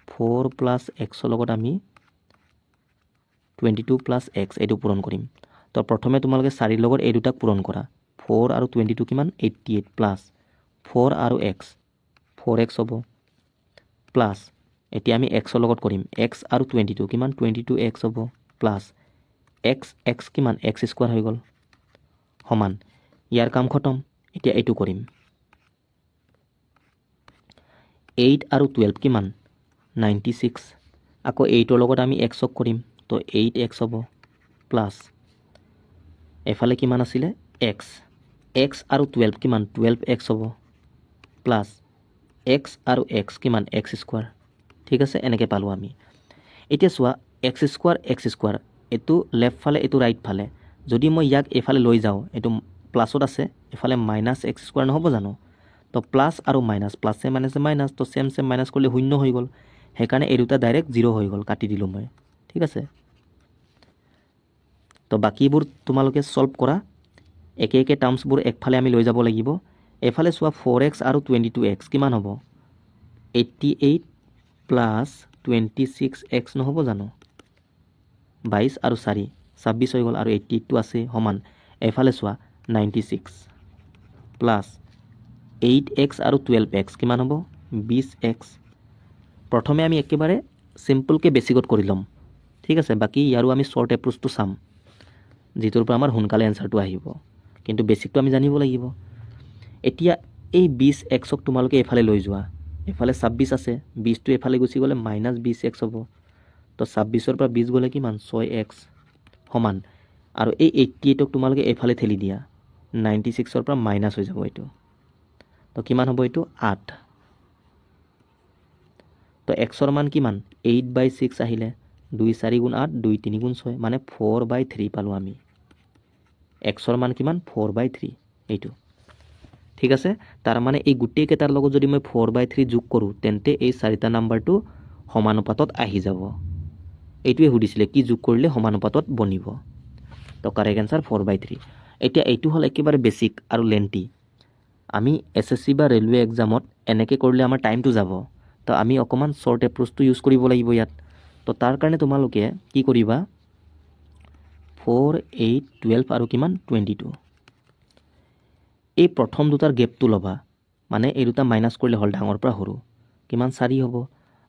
S1: 4 + x ৰ লগত আমি 22 + x এইটো পূৰণ কৰিম তো প্ৰথমে তোমালোকে 4 ৰ লগত এই দুটাক পূৰণ কৰা 4 আৰু 22 কিমান 88 প্লাস 4 আৰু x 4x হ'ব প্লাস এতিয়া আমি x ৰ লগত কৰিম x আৰু 22 কিমান 22x হ'ব প্লাস x কিমান x স্কয়াৰ হৈ গল সমান ইয়াৰ কাম খতম এতিয়া এইটো কৰিম 8 আৰু 12 কিমান 96 আকৌ 8 ৰ লগত আমি x ক কৰিম তো 8x হ'ব প্লাস এফালে কিমান আছিলে x আৰু 12 কিমান 12x হ'ব প্লাস x আৰু x কিমান x স্কয়াৰ ঠিক আছে এনেকে পালো আমি এতিয়া চোৱা x স্কয়াৰ এটো লেফট ফালে এটো ৰাইট ফালে যদি মই ইয়াক এফালে লৈ যাও এটো প্লাসত আছে এফালে -x স্কয়াৰ নহব জানো তো প্লাস আৰু মাইনাস প্লাসে মাইনাসে মাইনাস তো সেম মাইনাস কৰিলে শূন্য হৈ গল হেকাৰণে এই দুটা ডাইৰেক্ট 0 হৈ গল কাটি দিলো মই ঠিক আছে তো বাকিবোৰ তোমালোকে সলভ কৰা একে একে টাৰ্মছবোৰ একফালে আমি লৈ যাব লাগিব এফালে চোৱা 4x আৰু 22x কিমান হ'ব 88 প্লাস 26x নহব জানো 22 আৰু 4 26 হৈ গল আৰু 88 টো আছে সমান এফালে চোৱা 96 প্লাস 8x আৰু 12x কিমান হ'ব 20x প্ৰথমে আমি একেবাৰে সিম্পল কে বেসিকত কৰি লম ঠিক আছে বাকি ইয়াৰো আমি শৰ্ট এপ্ৰোচটো চাম যেটোৰ পৰা আমাৰ হুনকালে আনসাৰটো আহিব কিন্তু বেসিকটো আমি জানিব লাগিব এতিয়া এই 20x ক তোমালোকে এফালে লৈ যোৱা এফালে 26 আছে 20 টো এফালে গুছি গলে -20x হ'ব তো 26 ৰ পৰা 20 গলে কিমান 6x সমান আৰু এই 88 ক তোমালোকে এফালে ঠেলি দিয়া 96 ৰ পৰা মাইনাস হৈ যাব এটো তো কিমান হ'ব এটো 8 তো x ৰ মান কিমান 8/6 আহিলে 2 4 গুণ 8 2 3 গুণ 6 মানে 4/3 পালো আমি x ৰ মান কিমান 4/3 এইটো ঠিক আছে তাৰ মানে এই গুটেই কেটাৰ লগত যদি মই 4/3 যোগ কৰো তেন্তে এই চাৰিটা নাম্বাৰটো সমানুপাতত আহি যাব এইটোৱে সুধিছিলে কি যোগ কৰিলে সমানুপাতত বনিব তো কাৰেক্ট আনসাৰ 4/3 এতিয়া এইটো হল একেবাৰে বেসিক আৰু লেন্থি আমি এসএসসি বা ৰেলৱে এক্সামত এনেকে কৰিলে আমাৰ টাইমটো যাব তো আমি অকমান শৰ্ট এপ্ৰোচটো ইউজ কৰিব লাগিব ইয়াত তো তাৰ কাৰণে তোমালোকে কি কৰিবা 4, 8, 12 আৰু কিমান 22 এই প্ৰথম দুটাৰ গেপটো ল'বা মানে এই দুটা মাইনাছ কৰিলে হ'ল ডাঙৰ পৰা সৰু কিমান 4 হ'ব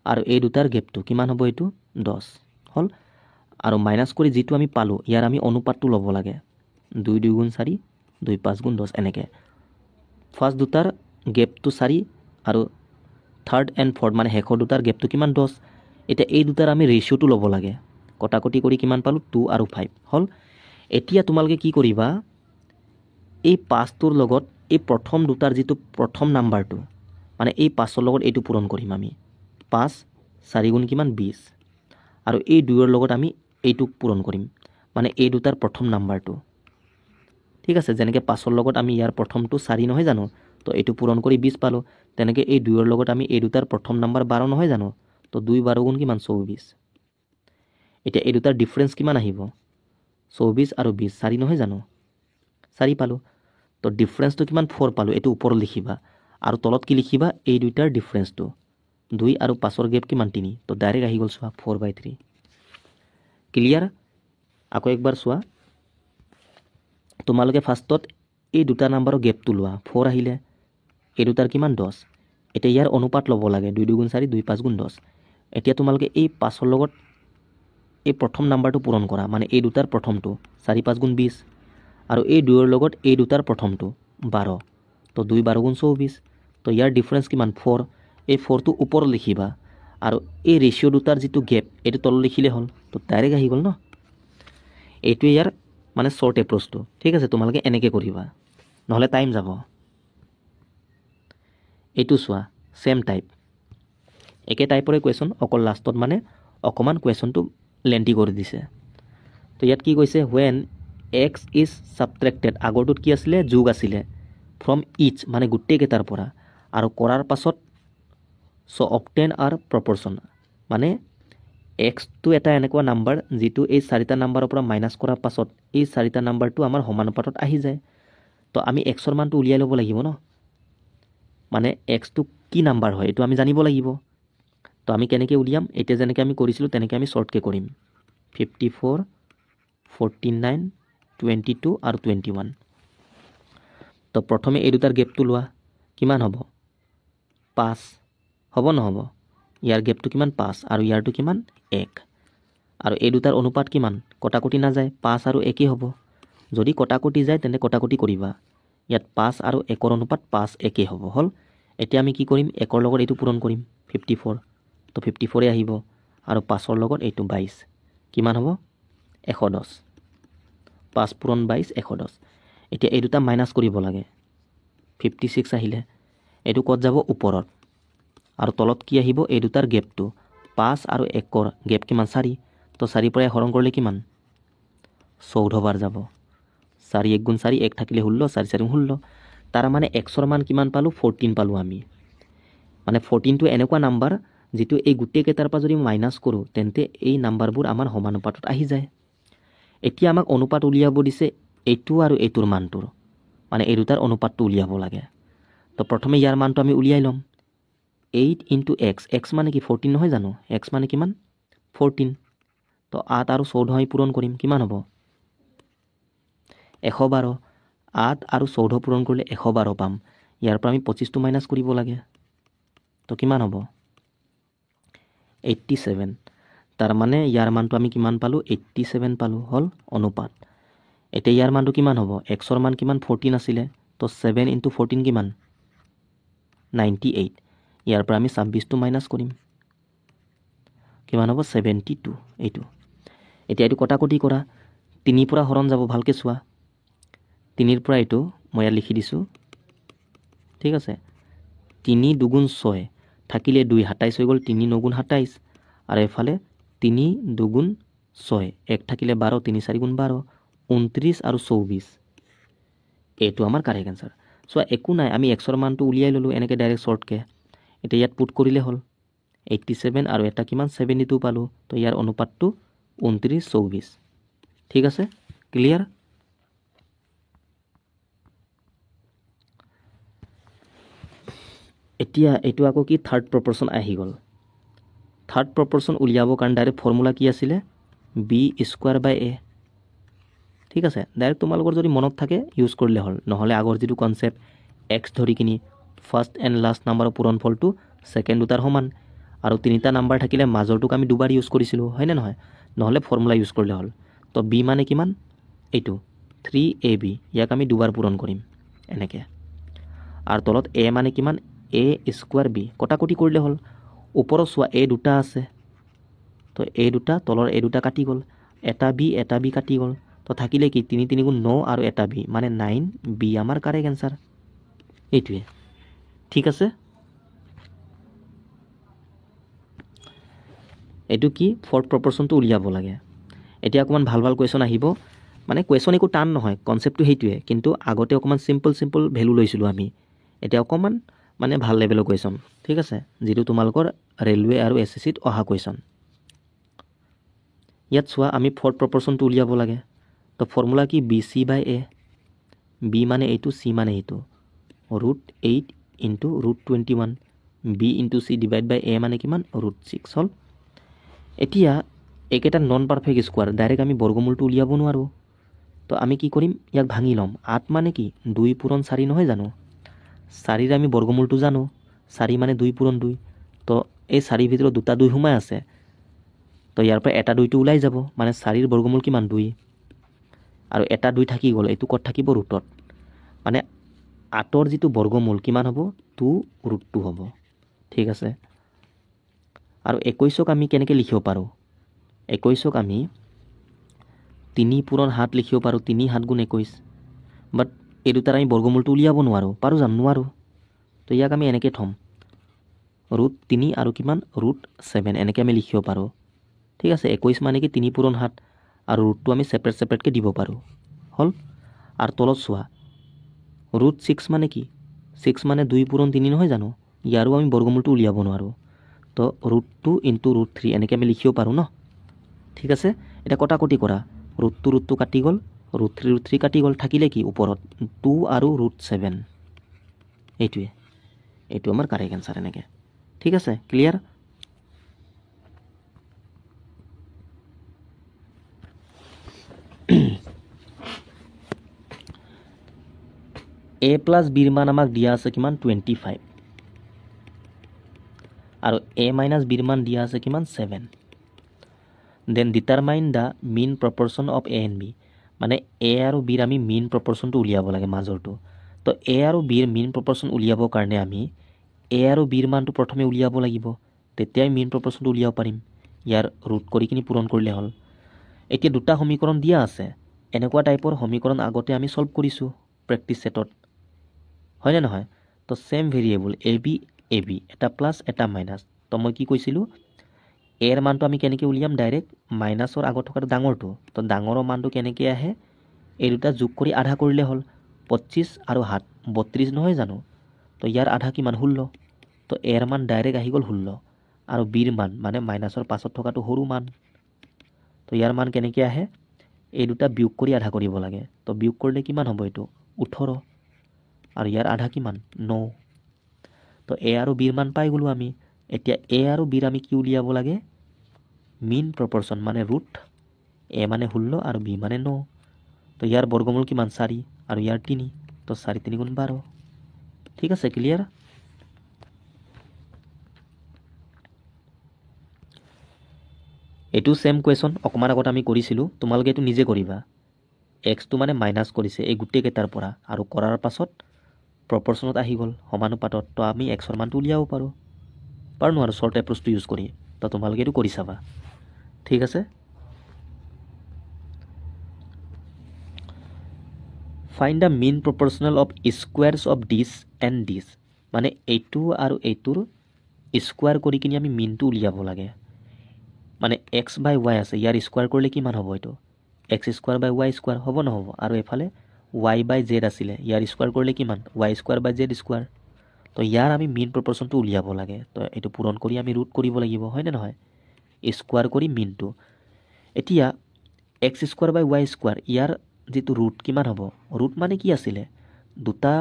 S1: আৰু এই দুটাৰ গেপটো কিমান হ'ব এইটো 10 হ'ল আৰু মাইনাছ কৰি যিটো আমি পালোঁ ইয়াৰ আমি অনুপাতটো ল'ব লাগে 2 2 গুণ 4 2 5 গুণ 10 এনেকৈ ফাৰ্ষ্ট দুটাৰ গেপটো 4 আৰু থাৰ্ড এণ্ড ফৰ্থ মানে শেষৰ দুটাৰ গেপটো কিমান 10 এতিয়া এই দুটাৰ আমি ৰেচিঅ'টো ল'ব লাগে কটাকটি কৰি কিমান পালোঁ 2 আৰু 5 হ'ল এতিয়া তোমালোকে কি কৰিবা এই 5টোৰ লগত এই প্ৰথম দুটাৰ যিটো প্ৰথম নাম্বাৰটো মানে এই 5ৰ লগত এইটো পূৰণ কৰিম আমি 5 4 গুণ কিমান 20 আৰু এই 2ৰ লগত আমি এইটোক পূৰণ কৰিম মানে এই দুটাৰ প্ৰথম নাম্বাৰটো ঠিক আছে যেনেকৈ 5ৰ লগত আমি ইয়াৰ প্ৰথমটো 4 নহয় জানো তো এইটো পূৰণ কৰি 20 পালোঁ তেনেকৈ এই 2ৰ লগত আমি এই দুটাৰ প্ৰথম নাম্বাৰ 12 নহয় জানো তো 2 12 গুণ কিমান 24 এতিয়া এই দুটাৰ ডিফাৰেন্স কিমান আহিব 24 আৰু 20 4 নহয় জানো 4 পালোঁ তো ডিফাৰেন্সটো কিমান 4 পালোঁ এইটো ওপৰত লিখিবা আৰু তলত কি লিখিবা এই দুটাৰ ডিফাৰেন্সটো 2 আৰু 5ৰ গেপ কিমান 3 তো ডাইৰেক্ট আহি গ'ল চোৱা 4/3 ক্লিয়াৰ আকৌ একবাৰ চোৱা তোমালোকে ফাৰ্ষ্টত এই দুটা নাম্বাৰৰ গেপটো লোৱা 4 আহিলে এই দুটাৰ কিমান 10 এতিয়া ইয়াৰ অনুপাত ল'ব লাগে 2 2 গুণ 4 2 5 গুণ 10 এতিয়া তোমালোকে এই 5ৰ লগত এই প্ৰথম নাম্বাৰটো পূৰণ কৰা মানে এই দুটাৰ প্ৰথমটো 4 5 গুণ 20 আৰু এই 2ৰ লগত এই দুটাৰ প্ৰথমটো 12 তো 2 12 গুণ 24 তো ইয়াৰ ডিফাৰেন্স কিমান 4 এই 4টো ওপৰত লিখিবা আৰু এই ৰেচিঅ' দুটাৰ যিটো গেপ এইটো তলত লিখিলে হ'ল তো ডাইৰেক্ট আহি গ'ল ন এইটোৱে ইয়াৰ মানে শ্বৰ্ট এপ্ৰ'চটো ঠিক আছে তোমালোকে এনেকৈ কৰিবা নহ'লে টাইম যাব এইটো চোৱা ছেম টাইপ একে টাইপৰে কুৱেশ্যন অকল লাষ্টত মানে অকণমান কুৱেশ্যনটো লেণ্টি কৰি দিছে তো ইয়াত কি কৈছে ৱেন এক্স ইজ ছাবট্ৰেক্টেড আগৰটোত কি আছিলে যোগ আছিলে ফ্ৰম ইচ মানে গোটেইকেইটাৰ পৰা আৰু কৰাৰ পাছত চ' অবটেন আৰ প্ৰপৰ্চন মানে এক্সটো এটা এনেকুৱা নাম্বাৰ যিটো এই 4টা নাম্বাৰৰ পৰা মাইনাছ কৰাৰ পাছত এই 4টা নাম্বাৰটো আমাৰ সমানুপাতত আহি যায় তো আমি এক্সৰ মানটো উলিয়াই ল'ব লাগিব ন মানে এক্সটো কি নাম্বাৰ হয় এইটো আমি জানিব লাগিব তো আমি কেনেকৈ উলিয়াম এতিয়া যেনেকৈ আমি কৰিছিলোঁ তেনেকৈ আমি শ্বৰ্টকৈ কৰিম 54 49 22 আৰু 21 তো প্ৰথমে এই দুটাৰ গেপটো লোৱা কিমান হ'ব 5 হ'ব নহ'ব ইয়াৰ গেপটো কিমান 5 আৰু ইয়াৰটো কিমান 1 আৰু এই দুটাৰ অনুপাত কিমান কটাকটি নাযায় 5 আৰু 1 হ'ব যদি কটাকটি যায় তেন্তে কটাকটি কৰিবা ইয়াত 5 আৰু 1ৰ অনুপাত 5 1 হ'ব হ'ল এতিয়া আমি কি কৰিম 1ৰ লগত এইটো পূৰণ কৰিম 54 তো 54 আহিব আৰু 5ৰ লগত এইটো 22 কিমান হ'ব 110 5 পূৰণ 22 110 এতিয়া এই দুটা মাইনাছ কৰিব লাগে 56 আহিলে এইটো ক'ত যাব ওপৰত আৰু তলত কি আহিব এই দুটাৰ গেপটো 5 আৰু 1ৰ গেপ কিমান 4 তো 4 পৰা হৰণ কৰিলে কিমান 14 বাৰ যাব 4 1 গুণ 4 1 থাকিলে 16 4 4 16 তাৰ মানে এক্সৰ মান কিমান পালোঁ 14 পালোঁ আমি মানে 14টো এনেকুৱা নাম্বাৰ যিটো এই গোটেইকেইটাৰ পৰা যদি মাইনাছ কৰোঁ তেন্তে এই নাম্বাৰবোৰ আমাৰ সমানুপাতত আহি যায় এতিয়া আমাক অনুপাত উলিয়াব দিছে এইটো আৰু এইটোৰ মানটোৰ মানে এই দুটাৰ অনুপাতটো উলিয়াব লাগে তো প্ৰথমে ইয়াৰ মানটো আমি উলিয়াই ল'ম 8 ইনটু এক্স এক্স মানে কি 14 নহয় জানো এক্স মানে কিমান 14 তো 8 আৰু 14 আমি পূৰণ কৰিম কিমান হ'ব 112 8 আৰু 14 পূৰণ কৰিলে 112 পাম ইয়াৰ পৰা আমি 25টো মাইনাছ কৰিব লাগে তো কিমান হ'ব 87 তাৰ মানে ইয়াৰ মানটো আমি কিমান পালোঁ 87 পালোঁ হ'ল অনুপাত এতিয়া ইয়াৰ মানটো কিমান হ'ব এক্সৰ মান কিমান 14 আছিলে তো 7 ইনটু 14 কিমান 98 ইয়াৰ পৰা আমি 26টো মাইনাছ কৰিম কিমান হ'ব 72 এইটো এতিয়া এইটো কটাকটি কৰা 3 পৰা হৰণ যাব ভালকৈ চোৱা 3ৰ পৰা এইটো মই ইয়াত লিখি দিছোঁ ঠিক আছে 3 2 6 থাকিলে 2 27 হৈ গ'ল 3 9 27 আৰু এফালে 3 2 6 1 থাকিলে 12 3 4 12 29 আৰু 24 এইটো আমাৰ কাৰেক্ট এনচাৰ চোৱা একো নাই আমি এক্সৰ মানটো উলিয়াই ল'লোঁ এনেকৈ ডাইৰেক্ট শ্বৰ্টকৈ এতিয়া ইয়াত পুট কৰিলে হ'ল 87 আৰু এটা কিমান 72 পালোঁ তো ইয়াৰ অনুপাতটো 29 24 ঠিক আছে ক্লিয়াৰ এতিয়া এইটো আকৌ কি থাৰ্ড প্ৰপৰ্চন আহি গ'ল থাৰ্ড প্ৰপৰ্চন উলিয়াবৰ কাৰণে ডাইৰেক্ট ফৰ্মুলা কি আছিলে বি স্কুৱাৰ বাই এ ঠিক আছে ডাইৰেক্ট তোমালোকৰ যদি মনত থাকে ইউজ কৰিলে হ'ল নহ'লে আগৰ যিটো কনচেপ্ট এক্স ধৰি কিনি ফাৰ্ষ্ট এণ্ড লাষ্ট নাম্বাৰৰ পূৰণফলটো ছেকেণ্ড দুটাৰ সমান আৰু তিনিটা নাম্বাৰ থাকিলে মাজৰটোক আমি দুবাৰ ইউজ কৰিছিলোঁ হয়নে নহয় নহ'লে ফৰ্মুলা ইউজ কৰিলে হ'ল তো বি মানে কিমান এইটো 3ab ইয়াক আমি দুবাৰ পূৰণ কৰিম এনেকৈ আৰু তলত এ মানে কিমান এ স্কুৱাৰ বি কটাকটি কৰিলে হ'ল ওপৰত চোৱা এ দুটা আছে তো এই দুটা তলৰ এই দুটা কাটি গ'ল এটা বি কাটি গ'ল তো থাকিলে কি 3 3 গুণ 9 আৰু এটা বি মানে 9 বি আমাৰ কাৰেক্ট এনসাৰ এইটোৱে ঠিক আছে এইটো কি ফৰ্থ প্ৰপৰশ্যনটো উলিয়াব লাগে এতিয়া অকণমান ভাল ভাল কুৱেশ্যন আহিব মানে কুৱেশ্যন একো টান নহয় কনচেপ্টটো সেইটোৱে কিন্তু আগতে অকণমান চিম্পল ভেলু লৈছিলোঁ আমি এতিয়া অকণমান মানে ভাল লেভেলৰ কুৱেশ্যন ঠিক আছে যিটো তোমালোকৰ ৰেলৱে আৰু SSCত অহা কুৱেশ্যন ইয়াত চোৱা আমি ফৰ্থ প্ৰপৰশ্যনটো উলিয়াব লাগে তো ফৰ্মুলা কি BC বাই এ বি মানে এইটো চি মানে এইটো √8 into √21 b into c divide by এ মানে কিমান √6 হ'ল এতিয়া একেটা নন পাৰফেক্ট স্কোৱাৰ ডাইৰেক্ট আমি বৰ্গমূলটো উলিয়াব নোৱাৰোঁ তো আমি কি কৰিম ইয়াক ভাঙি ল'ম 8 মানে কি 2 পূৰণ 4 নহয় জানো 4ৰ আমি বৰ্গমূলটো জানো 4 মানে 2 পূৰণ 2 তো এই 4ৰ ভিতৰত দুটা 2 সোমাই আছে তো ইয়াৰ পৰা এটা 2টো ওলাই যাব মানে 4ৰ বৰ্গমূল কিমান 2 আৰু এটা 2 থাকি গ'ল এইটো ক'ত থাকিব ৰুটত মানে 8ৰ যিটো বৰ্গমূল কিমান হ'ব 2√2 হ'ব ঠিক আছে আৰু 21ক আমি কেনেকৈ লিখিব পাৰোঁ 21ক আমি 3 পূৰণ 7 লিখিব পাৰোঁ 3 7 গুণ 21 বাট এই দুটাৰ আমি বৰ্গমূলটো উলিয়াব নোৱাৰোঁ পাৰোঁ জানো নোৱাৰোঁ তো ইয়াক আমি এনেকৈ থ'ম √3 আৰু কিমান √7 এনেকৈ আমি লিখিব পাৰোঁ ঠিক আছে 21 মানে কি 3 পূৰণ 7 আৰু ৰুটটো আমি ছেপাৰেটকৈ দিব পাৰোঁ হ'ল আৰু তলত চোৱা √6 মানে কি 6 মানে 2 পূৰণ 3 নহয় জানো ইয়াৰো আমি বৰ্গমূলটো উলিয়াব নোৱাৰোঁ তো √2 ইনটু √3 এনেকৈ আমি লিখিব পাৰোঁ ন ঠিক আছে এটা কটাকটি কৰা √2 কাটি গ'ল √3 কাটি গ'ল থাকিলে কি ওপৰত 2 আৰু √7 এইটোৱে এইটো আমাৰ কাৰেক্ট এনসাৰ এনেকৈ ঠিক আছে ক্লিয়াৰ a প্লাছ বিৰ মান আমাক দিয়া আছে কিমান 25 আৰু a মাইনাছ বিৰ মান দিয়া আছে কিমান 7 then determine the mean proportion of a and b মানে a আৰু bৰ আমি মিন প্ৰপৰশ্যনটো উলিয়াব লাগে মাজৰটো তো a আৰু bৰ মিন প্ৰপৰশ্যন উলিয়াবৰ কাৰণে আমি a আৰু bৰ মানটো প্ৰথমে উলিয়াব লাগিব তেতিয়াই মিন প্ৰপৰশ্যনটো উলিয়াব পাৰিম ইয়াৰ ৰুট কৰি কিনি পূৰণ কৰিলে হ'ল এতিয়া দুটা সমীকৰণ দিয়া আছে এনেকুৱা টাইপৰ সমীকৰণ আগতে আমি সলভ কৰিছোঁ প্ৰেক্টিছ সেটত হয়নে নহয় তো সেম ভেৰিয়েবল a b এটা প্লাছ এটা মাইনাছ তো মই কি কৈছিলোঁ এৰ মানটো আমি কেনেকৈ উলিয়াম ডাইৰেক্ট মাইনাছৰ আগত থকাটো ডাঙৰটো তো ডাঙৰৰ মানটো কেনেকৈ আহে এই দুটা যোগ কৰি আধা কৰিলে হ'ল 25 আৰু 7 32 নহয় জানো তো ইয়াৰ আধা কিমান 16 তো এৰ মান ডাইৰেক্ট আহি গ'ল 16 আৰু বিৰ মান মানে মাইনাছৰ পাছত থকাটো সৰু মান তো ইয়াৰ মান কেনেকৈ আহে এই দুটা বিয়োগ কৰি আধা কৰিব লাগে তো বিয়োগ কৰিলে কিমান হ'ব এইটো 18 আৰু ইয়াৰ আধা কিমান 9 তো এ আৰু বিৰ মান পাই গ'লোঁ আমি এতিয়া এ আৰু বিৰ আমি কি উলিয়াব লাগে মিন প্ৰপৰশ্যন মানে ৰুট এ মানে 16 আৰু বি মানে 9 তো ইয়াৰ বৰ্গমূল কিমান 4 আৰু ইয়াৰ 3 তো 4 3 গুণ 12 ঠিক আছে ক্লিয়াৰ এইটো সেম কুৱেশ্যন অকণমান আগত আমি কৰিছিলোঁ তোমালোকে এইটো নিজে কৰিবা এক্সটো মানে মাইনাছ কৰিছে এই গোটেইকেইটাৰ পৰা আৰু কৰাৰ পাছত প্ৰপৰশ্যনত আহি গ'ল সমানুপাতত তো আমি এক্সৰ মানটো উলিয়াব পাৰোঁ নোৱাৰোঁ শ্বৰ্ট এপ্ৰ'চটো ইউজ কৰি তো তোমালোকে এইটো কৰি চাবা ঠিক আছে find the mean proportional of squares of this and this মানে এইটো আৰু এইটোৰ স্কুৱাৰ কৰি কিনি আমি মিনটো উলিয়াব লাগে মানে এক্স বাই ৱাই আছে ইয়াৰ স্কুৱাৰ কৰিলে কিমান হ'ব এইটো এক্স স্কুৱাৰ বাই ৱাই স্কুৱাৰ হ'ব নহ'ব আৰু এফালে ৱাই বাই জেড আছিলে ইয়াৰ স্কুৱাৰ কৰিলে কিমান ৱাই স্কুৱাৰ বাই জেড স্কুৱাৰ তো ইয়াৰ আমি মিন প্ৰপৰশ্যনটো উলিয়াব লাগে তো এইটো পূৰণ কৰি আমি ৰুট কৰিব লাগিব হয়নে নহয় স্কুৱাৰ কৰি মিনটো এতিয়া এক্স স্কুৱাৰ বাই ৱাই স্কুৱাৰ ইয়াৰ যিটো ৰুট কিমান হ'ব ৰুট মানে কি আছিলে দুটা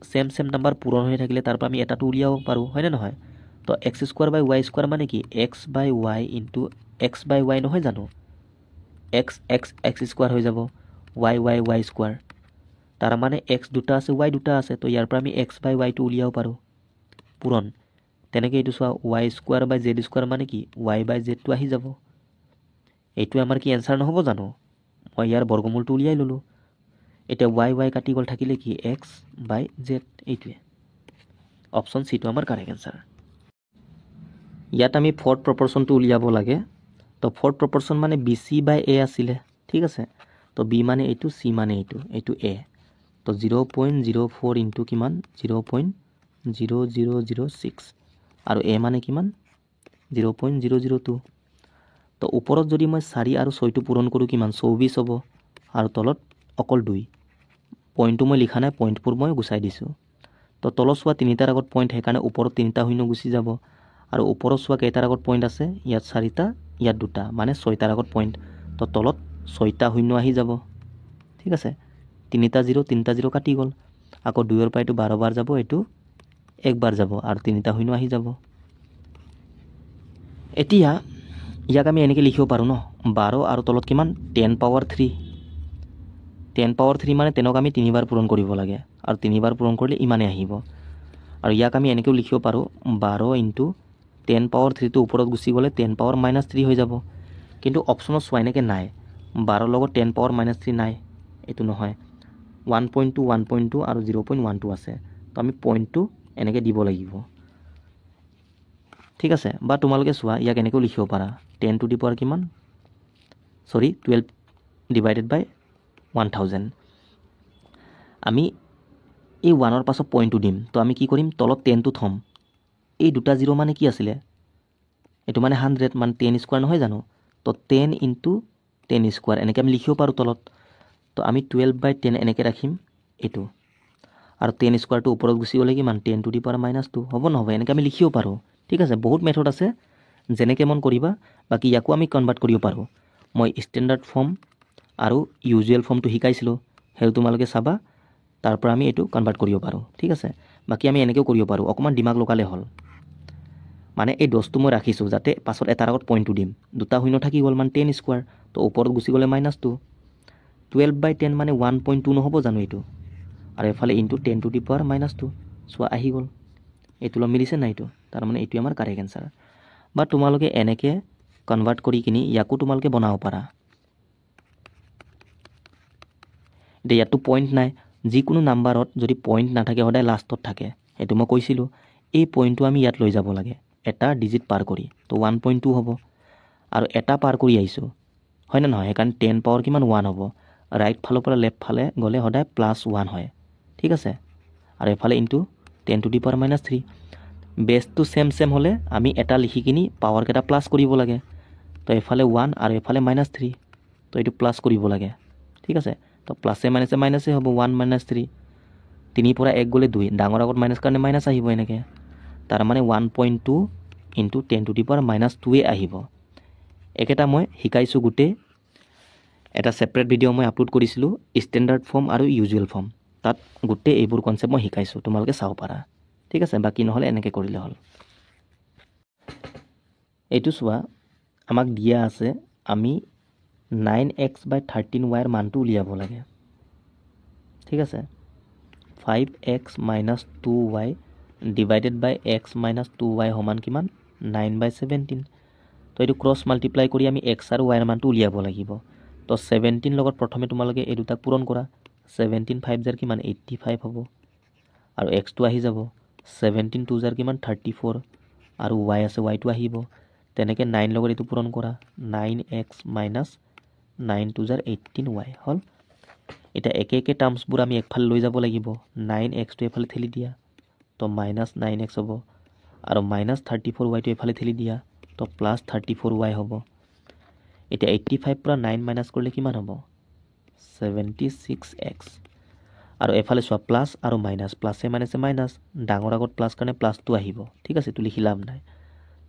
S1: সেম নাম্বাৰ পূৰণ হৈ থাকিলে তাৰ পৰা আমি এটাটো উলিয়াব পাৰোঁ হয়নে নহয় তো এক্স স্কুৱাৰ বাই ৱাই স্কুৱাৰ মানে কি এক্স বাই ৱাই ইনটু এক্স বাই ৱাই নহয় জানো এক্স স্কুৱাৰ হৈ যাব y স্কোৱাৰ। তাৰ মানে x দুটা আছে y দুটা আছে, তো ইয়াৰ পৰা আমি x বাই ৱাইটো উলিয়াব পাৰোঁ পূৰণ। তেনেকৈ এইটো চোৱা y স্কোৱাৰ বাই জেড স্কোৱাৰ মানে কি y বাই জেডটো আহি যাব। এইটো আমাৰ কি এনচাৰ নহ'ব জানো? মই ইয়াৰ বৰ্গমূলটো উলিয়াই ল'লোঁ। এতিয়া y কাটি গ'ল, থাকিলে কি x বাই জেড। এইটোৱে অপশ্যন চিটো আমাৰ কাৰেক্ট এনচাৰ। ইয়াত আমি ফৰ্থ প্ৰপৰ্শ্যনটো উলিয়াব লাগে। তো ফৰ্থ প্ৰপৰ্শ্যন মানে বি চি বাই এ আছিলে, ঠিক আছে। তো বি মানে এইটো, চি মানে এইটো এ। তো 0.04 ইনটু কিমান 0.0006 আৰু এ মানে কিমান 0.002। তো ওপৰত যদি মই 4 আৰু 6টো পূৰণ কৰোঁ কিমান 24 হ'ব, আৰু তলত অকল 2। পইণ্টটো মই লিখা নাই, পইণ্টবোৰ মই গুচাই দিছোঁ। তো তলত চোৱা 3টাৰ আগত পইণ্ট, সেইকাৰণে ওপৰত 3টা শূন্য গুচি যাব। আৰু ওপৰত চোৱা কেইটাৰ আগত পইণ্ট আছে, ইয়াত 4টা, ইয়াত 2টা, মানে 6টাৰ আগত পইণ্ট। তো তলত 6টা শূন্য আহি যাব, ঠিক আছে। 3টা 0 কাটি গ'ল। আকৌ 2ৰ পৰা এইটো 12 বাৰ যাব, এইটো 1 বাৰ যাব, আৰু 3টা শূন্য আহি যাব। এতিয়া ইয়াক আমি এনেকৈ লিখিব পাৰোঁ ন, 12 আৰু তলত কিমান 10 পাৱাৰ 3। 10 পাৱাৰ 3 মানে 10ক আমি 3 বাৰ পূৰণ কৰিব লাগে, আৰু 3 বাৰ পূৰণ কৰিলে ইমানে আহিব। আৰু ইয়াক আমি এনেকৈও লিখিব পাৰোঁ 12 ইনটু 10 পাৱাৰ 3টো ওপৰত গুচি গ'লে 10 পাৱাৰ -3 হৈ যাব। কিন্তু অপশ্যনত চোৱা এনেকৈ নাই, 12ৰ লগত 10 পাৱাৰ -3 নাই, এইটো নহয়। 1.2 1.2 আৰু 0.12 আছে। তো আমি পইণ্টটো এনেকৈ দিব লাগিব, ঠিক আছে। বা তোমালোকে চোৱা ইয়াক এনেকৈও লিখিব পাৰা 10 টু দি পাৱাৰ কিমান 12 ডিভাইডেড বাই 1000। আমি এই 1ৰ পাছত পইণ্টটো দিম। তো আমি কি কৰিম, তলত 10টো থ'ম। এই দুটা 0 মানে কি আছিলে, এইটো মানে 100, মানে 10 স্কোৱাৰ নহয় জানো। তো 10 ইনটু 10 স্কোৱাৰ এনেকৈ আমি লিখিব পাৰোঁ তলত। তো আমি 12/10 এনেকৈ ৰাখিম এইটো, আৰু 10 স্কোৱাৰটো ওপৰত গুচি গ'লে কিমান 10 টু দি পাৱাৰ -2 হ'ব নহ'ব, এনেকৈ আমি লিখিব পাৰোঁ, ঠিক আছে। বহুত মেথড আছে, যেনেকৈ মন কৰিবা। বাকী ইয়াকো আমি কনভাৰ্ট কৰিব পাৰোঁ। মই ষ্টেণ্ডাৰ্ড ফৰ্ম আৰু ইউজুৱেল ফৰ্মটো শিকাইছিলোঁ, সেইটো তোমালোকে চাবা। তাৰ পৰা আমি এইটো কনভাৰ্ট কৰিব পাৰোঁ, ঠিক আছে। বাকী আমি এনেকৈও কৰিব পাৰোঁ, অকণমান দিমাগ লগালে হ'ল। মানে এই 10টো মই ৰাখিছোঁ যাতে পাছত এটাৰ আগত পইণ্টটো দিম। 2টা শূন্য থাকি গ'ল, মানে 10 স্কোৱাৰ। তো ওপৰত গুচি গ'লে -2। 12/10 মানে 1.2 নহ'ব জানো এইটো, আৰু এফালে ইনটু 10 টু দি পাৱাৰ -2। চোৱা আহি গ'ল, এইটো লগত মিলিছে নাই এইটো, তাৰমানে এইটোৱে আমাৰ কাৰেক্ট এনচাৰ। বা তোমালোকে এনেকৈ কনভাৰ্ট কৰি কিনি ইয়াকো তোমালোকে বনাব পাৰা। এতিয়া ইয়াততো পইণ্ট নাই, যিকোনো নাম্বাৰত যদি পইণ্ট নাথাকে সদায় লাষ্টত থাকে, সেইটো মই কৈছিলোঁ। এই পইণ্টটো আমি ইয়াত লৈ যাব লাগে, এটা ডিজিট পাৰ কৰি। তো 1.2 হ'ব, আৰু এটা পাৰ কৰি আহিছোঁ, হয় নে নহয়। সেইকাৰণে 10 পাৱাৰ কিমান 1 হ'ব। ৰাইট ফালৰ পৰা লেফ্ট ফালে গ'লে সদায় +1 হয়, ঠিক আছে। আৰু এফালে ইনটু 10 টু দি পাৱাৰ -3। বেছটো চেম হ'লে আমি এটা লিখি কিনি পাৱাৰকেইটা প্লাছ কৰিব লাগে। তো এফালে 1 আৰু এফালে -3, তো এইটো প্লাছ কৰিব লাগে, ঠিক আছে। তো প্লাছে মাইনাছে হ'ব, 1 - 3। 3 পৰা 1 গ'লে 2, ডাঙৰ আগত মাইনাছ কাৰণে মাইনাছ আহিব এনেকৈ। তাৰমানে 1.2 ইনটু 10 টু দি পাৱাৰ -2 আহিব। একেটা মই শিকাইছোঁ গোটেই, এটা ছেপাৰেট ভিডিঅ' মই আপলোড কৰিছিলোঁ, ষ্টেণ্ডাৰ্ড ফৰ্ম আৰু ইউজুৱেল ফৰ্ম। তাত গোটেই এইবোৰ কনচেপ্ট মই শিকাইছোঁ, তোমালোকে চাব পাৰা, ঠিক আছে। বাকী নহ'লে এনেকৈ কৰিলে হ'ল। এইটো চোৱা, আমাক দিয়া আছে আমি 9x/13y মানটো উলিয়াব লাগে, ঠিক আছে। 5x - 2y ডিভাইডেড বাই x - 2y সমান কিমান 9/17। তো এইটো ক্ৰছ মাল্টিপ্লাই কৰি আমি x আৰু y মানটো উলিয়াব লাগিব। তো 17 লগত প্ৰথমে তোমালোকে এই দুটাক পূৰণ কৰা। 17 5 জাৰ কিমান 85 হ'ব, আৰু xটো আহি যাব। 17 2 জাৰ কিমান 34, আৰু y আছে, yটো আহিব। তেনেকৈ 9 লগত এইটো পূৰণ কৰা, 9x - 9 2 জাৰ 18y হ'ল। এতিয়া একে টাৰ্মছবোৰ আমি একফালে লৈ যাব লাগিব। 9xটো এফালে ঠেলি দিয়া, তো -9x হ'ব, আৰু -34yটো এফালে ঠেলি দিয়া, তো +34y হ'ব। এতিয়া 85 পৰা 9 মাইনাছ কৰিলে কিমান হ'ব 76x। আৰু এফালে চোৱা প্লাছ আৰু মাইনাছ, প্লাছে মাইনাছে মাইনাছ, ডাঙৰ আগত প্লাছ কাৰণে প্লাছটো আহিব, ঠিক আছে। এইটো লিখি লাভ নাই।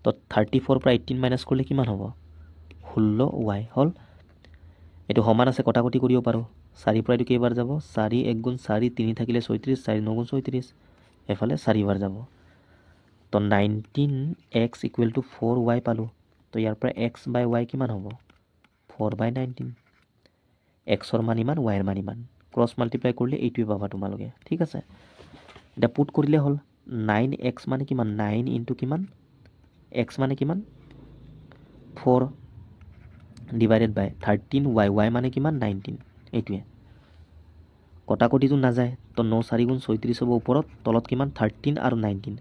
S1: তো 34 পৰা 18 মাইনাছ কৰিলে কিমান হ'ব 16y হ'ল। এইটো সমান আছে, কটাকটি কৰিব পাৰোঁ। 4 পৰা এইটো কেইবাৰ যাব 4 1 গুণ 4, 3 থাকিলে 36, 4 9 গুণ 36, এফালে 4 বাৰ যাব। তো 19x = 4y পালোঁ। তো ইয়াৰ পৰা x/y কিমান হ'ব 4/19। এক্সৰ মান ইমান ৱাইৰ মান ইমান ক্ৰছ মাল্টিপ্লাই কৰিলে এইটোৱে পাবা তোমালোকে ঠিক আছে এতিয়া পুট কৰিলে হ'ল 9x মানে কিমান 9 ইনটু কিমান x মানে কিমান 4 ডিভাইডেড বাই 13y y মানে কিমান 19 এইটোৱে কটাকটিটো নাযায় তো 9 4 গুণ 36 হ'ব ওপৰত তলত কিমান 13 আৰু 19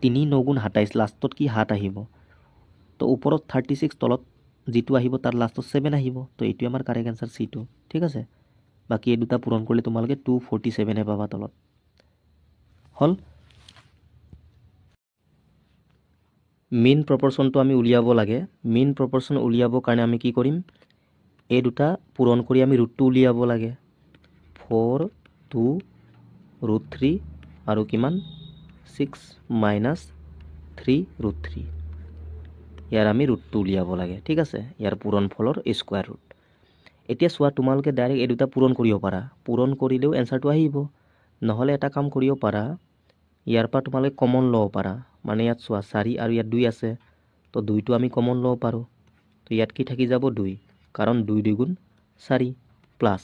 S1: 3 9 গুণ 27 লাষ্টত কি 7 আহিব তো ওপৰত 36 তলত যিটো আহিব তাৰ লাষ্টত 7 আহিব তো এইটো আমাৰ কাৰেক্ট আনসাৰ C2 ঠিক আছে বাকি এই দুটা পূৰণ কৰিলে তোমালোকে 247 এ পাবা তলত হল mean proportionটো আমি উলিয়াব লাগে mean proportion উলিয়াবৰ কাৰণে আমি কি কৰিম এই দুটা পূৰণ কৰি আমি ৰুটটো উলিয়াব লাগে 4 2 √3 আৰু কিমান 6 minus 3 √3 ইয়াৰ আমি ৰুটটো উলিয়াব লাগে ঠিক আছে ইয়াৰ পূৰণ ফলৰ স্কয়াৰ ৰুট এতিয়া চোৱা তোমালোকে ডাইৰেক্ট এই দুটা পূৰণ কৰিব পাৰা পূৰণ কৰিলেও এনসাৰটো আহিব নহলে এটা কাম কৰিব পাৰা ইয়াৰ পৰা তোমালোকে কমন লব পাৰা মানে ইয়াত চোৱা 4 আৰু ইয়াত 2 আছে তো 2টো আমি কমন লব পাৰো তো ইয়াত কি থাকি যাব 2 কাৰণ 2 2 গুণ 4 প্লাস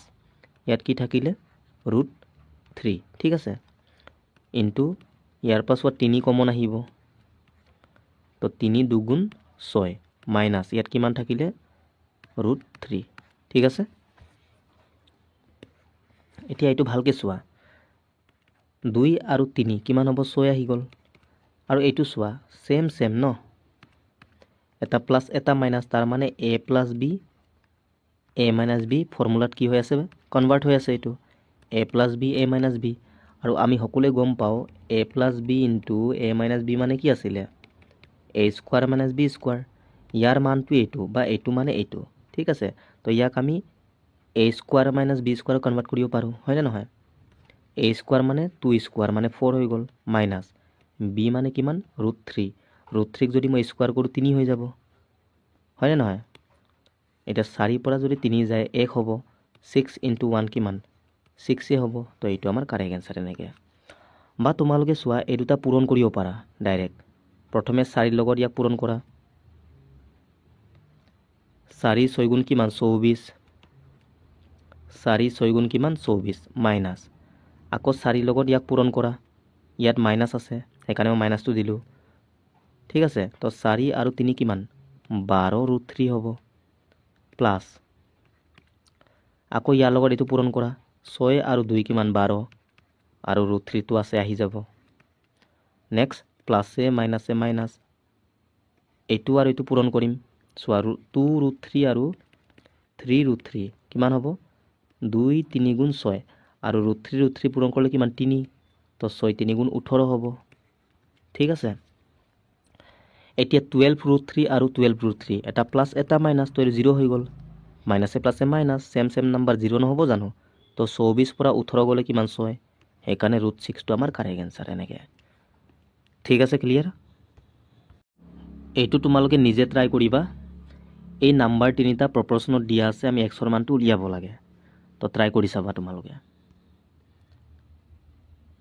S1: ইয়াত কি থাকিলে √3 ঠিক আছে ইনটু ইয়াৰ পৰা চোৱা 3 কমন আহিব তো 3 2 গুণ 6 মাইনাস ইয়াত কিমান থাকিলে √3 ঠিক আছে এতিয়া এইটো ভালকে চোৱা 2 আৰু 3 কিমান হ'ব 6 আহি গল আৰু এইটো চোৱা সেম সেম ন এটা প্লাস এটা মাইনাস তাৰ মানে a plus b a minus b ফৰ্মুলাত কি হৈ আছে কনভাৰ্ট হৈ আছে এইটো a plus b a minus b আৰু আমি সকলোৱে গম পাও a plus b into a minus b মানে কি আছিলে a square minus b square ইয়াৰ মানটো এইটো বা এইটো মানে এইটো ঠিক আছে তো ইয়াক আমি a square minus b square convert কৰিব পাৰো হয় না নহয় a স্কয়াৰ মানে 2 স্কয়াৰ মানে 4 হৈ গল মাইনাস b মানে কিমান √3 √3 যদি মই স্কয়াৰ কৰো 3 হৈ যাব হয় না নহয় এটা 4 পৰা যদি 3 যায় 1 হ'ব 6 ইনটু 1 কিমান 6 এ হ'ব তো এইটো আমাৰ কাৰেক্ট আনসাৰ এনেকে বা তোমালোকে চোৱা এই দুটা পূৰণ কৰিব পাৰা ডাইৰেক্ট প্ৰথমে 4 লগত ইয়াক পূৰণ কৰা 4 6 গুণ কিমান 24 4 6 গুণ কিমান 24 মাইনাস আকৌ 4 লগত ইয়াক পূৰণ কৰা ইয়াত মাইনাস আছে সেইকাৰণে মই মাইনাসটো দিলো ঠিক আছে তো 4 আৰু 3 কিমান 12 √3 হ'ব প্লাস আকৌ ইয়াৰ লগত এইটো পূৰণ কৰা 6 আৰু 2 কিমান 12 আৰু √3 টো আছে আহি যাব নেক্সট প্লাসে মাইনাসে মাইনাস এইটো আৰু এইটো পূৰণ কৰিম চোৱা 2 √3 আৰু 3 √3 কিমান হ'ব 2 3 গুণ 6 আৰু √3 পূৰণ কৰিলে কিমান 3 তো 6 3 গুণ 18 হ'ব ঠিক আছে এতিয়া 12 √3 আৰু 12 √3 এটা প্লাস এটা মাইনাস তো 0 হৈ গল মাইনাসে প্লাসে মাইনাস সেম সেম নাম্বাৰ 0 নহব জানো তো 24 পৰা 18 গলে কিমান 6 সেইকাৰণে √6 টো আমাৰ কাৰেক্ট আনসাৰ এনেকে ঠিক আছে ক্লিয়াৰ এইটো তোমালোকে নিজে ট্ৰাই কৰিবা এই নাম্বাৰ তিনিটা প্ৰপোৰ্শনত দিয়া আছে আমি x ৰ মানটো উলিয়াব লাগে তো ট্ৰাই কৰি চাবা তোমালোকে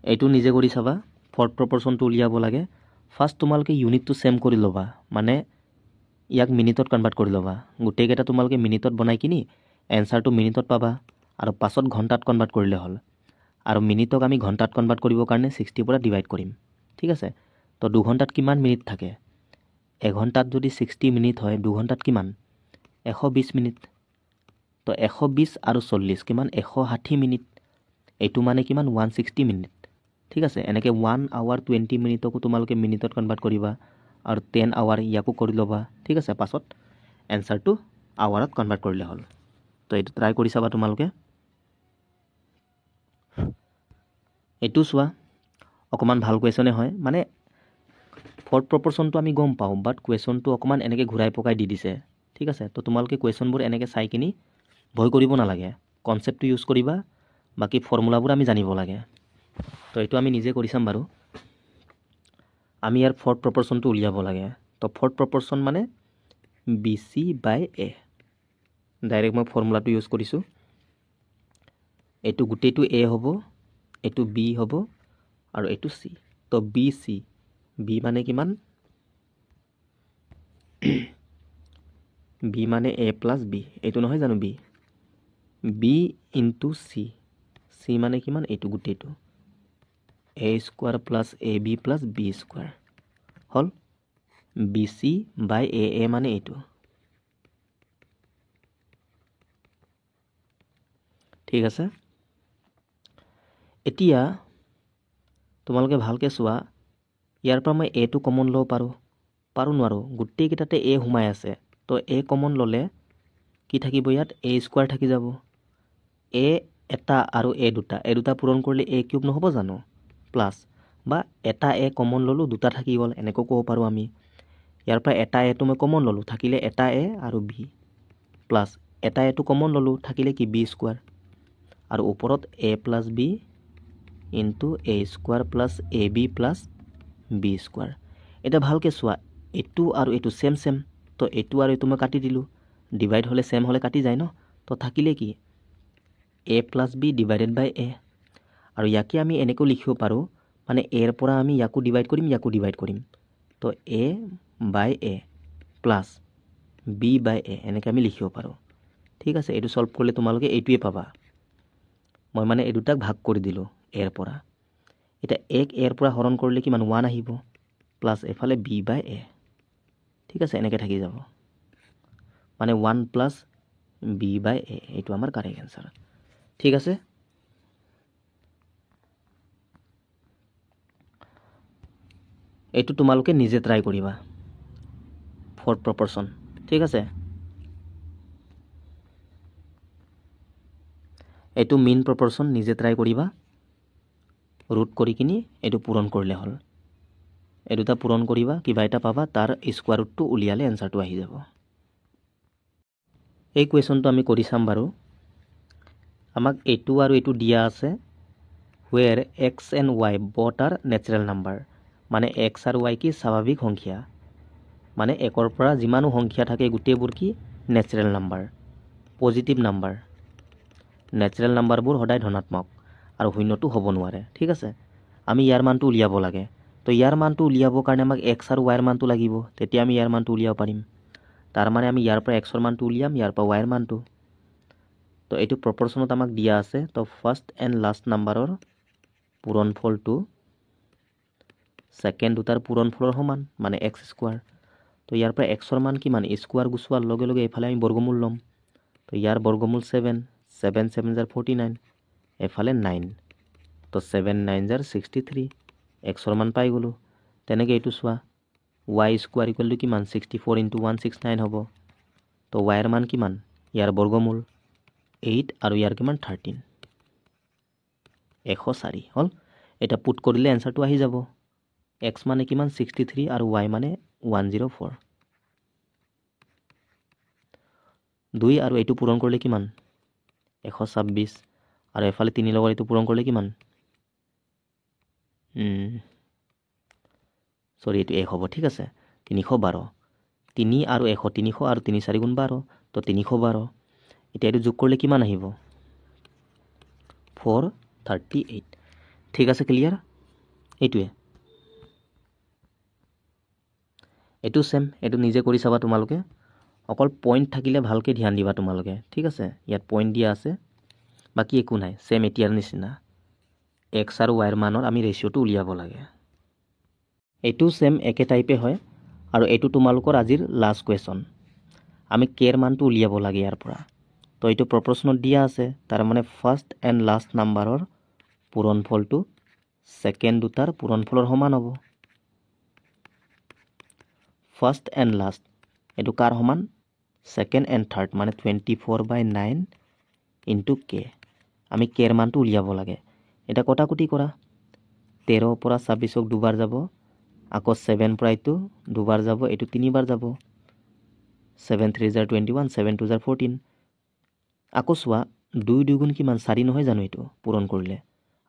S1: এইটো নিজে কৰি চাবা ফৰ্থ প্ৰপোৰ্শনটো উলিয়াব লাগে ফাৰ্স্ট তোমালোকে ইউনিটটো সেম কৰি লবা মানে ইয়াক মিনিটত কনভাৰ্ট কৰি লবা গোটেই কেইটা তোমালোকে মিনিটত বনাই কিনি এনসাৰটো মিনিটত পাবা আৰু পাছত ঘণ্টাত কনভাৰ্ট কৰিলে হ'ল আৰু মিনিটক আমি ঘণ্টাত কনভাৰ্ট কৰিবৰ কাৰণে 60 পৰা ডিভাইড কৰিম ঠিক আছে তো 2 ঘণ্টাত কিমান মিনিট থাকে 1 ঘণ্টাত যদি 60 মিনিট হয় 2 ঘণ্টাত কিমান 120 মিনিট তো 120 আৰু 40 কিমান 160 মিনিট এইটো মানে কিমান 160 মিনিট ঠিক আছে এনেকে 1 আৱাৰ 20 মিনিটকো তোমালোকে মিনিটত কনভাৰ্ট কৰিবা আৰু 10 আৱাৰ ইয়াকো কৰি লবা ঠিক আছে পাছত এনসাৰটো আৱাৰত কনভাৰ্ট কৰিলে হ'ল তো এইটো ট্ৰাই কৰি চাবা তোমালোকে এইটো চোৱা অকমান ভাল কোৱেশ্যনে হয় মানে ফৰ্থ প্ৰপোৰ্শনটো আমি গম পাওঁ বাট কোৱেশ্যনটো অকমান এনেকে ঘূৰাই পকাই দি দিছে ঠিক আছে তো তোমালোকে কোৱেশ্যনবোৰ এনেকে চাই কিনি ভয় কৰিব নালাগে কনসেপ্টটো ইউজ কৰিবা বাকি ফৰ্মুলাবোৰ আমি জানিব লাগে তো এইটো আমি নিজে কৰি চাম বাৰু আমি ইয়াৰ ফৰ্থ প্ৰপোৰ্শনটো উলিয়াব লাগে তো ফৰ্থ প্ৰপোৰ্শন মানে BC বাই A ডাইৰেক্ট মই ফৰ্মুলাটো ইউজ কৰিছো এইটো গোটেইটো A হ'ব এইটো B হ'ব আৰু এইটো C তো BC B মানে কিমান B মানে A প্লাস B এইটো নহয় জানো B B into C, C মানে কিমান এইটো গোটেইটো, A square plus A B plus B square হ'ল বি চি বাই এ মানে এইটো। ঠিক আছে, এতিয়া তোমালোকে ভালকৈ চোৱা, ইয়াৰ পৰা মই এটো কমন ল'ব পাৰোঁ নোৱাৰোঁ, গোটেইকেইটাতে এ সোমাই আছে, তো এ কমন ল'লে কি থাকিব ইয়াত, এ স্কোৱাৰ থাকি যাব। এ এটা আৰু এ দুটা পূৰণ কৰিলে এ কিউব নহ'ব জানো, প্লাছ বা এটা এ কমন ল'লোঁ দুটা থাকি গ'ল, এনেকৈ ক'ব পাৰোঁ আমি। ইয়াৰ পৰা এটা এটো মই কমন ল'লোঁ, থাকিলে এটা এ আৰু বি, প্লাছ এটা এটো কমন ল'লোঁ, থাকিলে কি বি স্কোৱাৰ, আৰু ওপৰত A plus B into a square plus A B plus B square. এতিয়া ভালকৈ চোৱা, এইটো আৰু এইটো ছেম, তো এইটো আৰু এইটো মই কাটি দিলোঁ, ডিভাইড হ'লে ছেম হ'লে কাটি যায় ন, তো থাকিলে কি এ প্লাছ বি ডিভাইডেড বাই এ। আৰু ইয়াকে আমি এনেকৈ লিখিব পাৰোঁ, মানে এৰ পৰা আমি ইয়াকো ডিভাইড কৰিম, তো এ বাই এ প্লাছ বি বাই এ এনেকৈ আমি লিখিব পাৰোঁ। ঠিক আছে, এইটো ছল্ভ কৰিলে তোমালোকে এইটোৱে পাবা। মই মানে এই দুটাক ভাগ কৰি দিলোঁ এৰ পৰা। এতিয়া এক এৰ পৰা হৰণ কৰিলে কিমান 1 আহিব, প্লাছ এফালে বি বাই এ। ঠিক আছে, এনেকৈ থাকি যাব, মানে 1 প্লাছ বি বাই এ, এইটো আমাৰ কাৰেক্ট এনচাৰ। ঠিক আছে, এইটো তোমালোকে নিজে ট্ৰাই কৰিবা, ফ'ৰ্থ প্ৰপৰশ্যন। ঠিক আছে, এইটো মেইন প্ৰপৰশ্যন নিজে ট্ৰাই কৰিবা, ৰুট কৰি কিনি এইটো পূৰণ কৰিলে হ'ল। এই দুটা পূৰণ কৰিবা, কিবা এটা পাবা, তাৰ স্কোৱাৰ ৰুটটো উলিয়ালে এনচাৰটো আহি যাব। এই কুৱেশ্যনটো আমি কৰি চাম বাৰু। আমাক এইটো আৰু এইটো দিয়া আছে, where x and Y both R natural number, মানে এক্স আৰু ৱাই কি স্বাভাৱিক সংখ্যা, মানে একৰ পৰা যিমানো সংখ্যা থাকে গোটেইবোৰ কি natural number, positive number. Natural নাম্বাৰবোৰ সদায় ধনাত্মক আৰু শূন্যটো হ'ব নোৱাৰে। ঠিক আছে, আমি ইয়াৰ মানটো উলিয়াব লাগে, তো ইয়াৰ মানটো উলিয়াবৰ কাৰণে আমাক এক্স আৰু ৱাইৰ মানটো লাগিব, তেতিয়া আমি ইয়াৰ মানটো উলিয়াব পাৰিম। তাৰমানে আমি ইয়াৰ পৰা এক্সৰ মানটো উলিয়াম, ইয়াৰ পৰা ৱাইৰ মানটো। তো এইটো প্ৰপৰশ্যনত আমাক দিয়া আছে, তো ফাৰ্ষ্ট এণ্ড লাষ্ট নাম্বাৰৰ পূৰণফলটো ছেকেণ্ড দুটাৰ পূৰণফলৰ সমান, মানে এক্স স্কোৱাৰ। তো ইয়াৰ পৰা এক্সৰ মান কিমান, স্কোৱাৰ গুচোৱাৰ লগে লগে এইফালে আমি বৰ্গমূল ল'ম, তো ইয়াৰ বৰ্গমূল 7, 7 7 জাৰ 49, এফালে 9, তো 7 9 জাৰ 63, এক্সৰ মান পাই গ'লোঁ। তেনেকৈ এইটো চোৱা, ৱাই স্কোৱাৰ ইকুৱেল টু কিমান 64 ইনটু 169 হ'ব, তো ৱাইৰ মান কিমান, ইয়াৰ বৰ্গমূল 8 আৰু ইয়াৰ কিমান 13, 104 হ'ল। এটা পুট কৰিলে এনচাৰটো আহি যাব, এক্স মানে কিমান 63 আৰু ৱাই মানে 104। 2 আৰু এইটো পূৰণ কৰিলে কিমান 126, আৰু এফালে 3 লগত এইটো পূৰণ কৰিলে কিমান, এইটো 1 হ'ব। ঠিক আছে, 312, 3 আৰু 100, 300 আৰু 3 4 গুণ 12, তো 312। এতিয়া এইটো যোগ কৰিলে কিমান আহিব 438। ঠিক আছে, ক্লিয়াৰ। এইটোৱে, এইটো ছেম, এইটো নিজে কৰি চাবা তোমালোকে, অকল পইণ্ট থাকিলে ভালকৈ ধ্যান দিবা তোমালোকে। ঠিক আছে, ইয়াত পইণ্ট দিয়া আছে, বাকী একো নাই, ছেম এতিয়াৰ নিচিনা। এক্স আৰু ৱাইৰ মানৰ আমি ৰেচিঅ'টো উলিয়াব লাগে। এইটো ছেম একে টাইপে হয়, আৰু এইটো তোমালোকৰ আজিৰ লাষ্ট কুৱেশ্যন। আমি কেৰ মানটো উলিয়াব লাগে ইয়াৰ পৰা। তো এইটো প্ৰপৰশ্যনত দিয়া আছে, তাৰমানে ফাৰ্ষ্ট এণ্ড লাষ্ট নাম্বাৰৰ পূৰণফলটো ছেকেণ্ড দুটাৰ পূৰণফলৰ সমান হ'ব। ফাৰ্ষ্ট এণ্ড লাষ্ট এইটো কাৰ সমান, ছেকেণ্ড এণ্ড থাৰ্ড, মানে 24/9 ইনটু কে। আমি কেৰ মানটো উলিয়াব লাগে। এতিয়া কটাকটি কৰা, 13 পৰা 26ক দুবাৰ যাব, আকৌ 7 পৰা এইটো দুবাৰ যাব, এইটো 3 বাৰ যাব, 7 3 জাৰ 21, 7 2 জাৰ 14। আকৌ চোৱা, 2 2 গুণ কিমান 4 নহয় জানো, এইটো পূৰণ কৰিলে।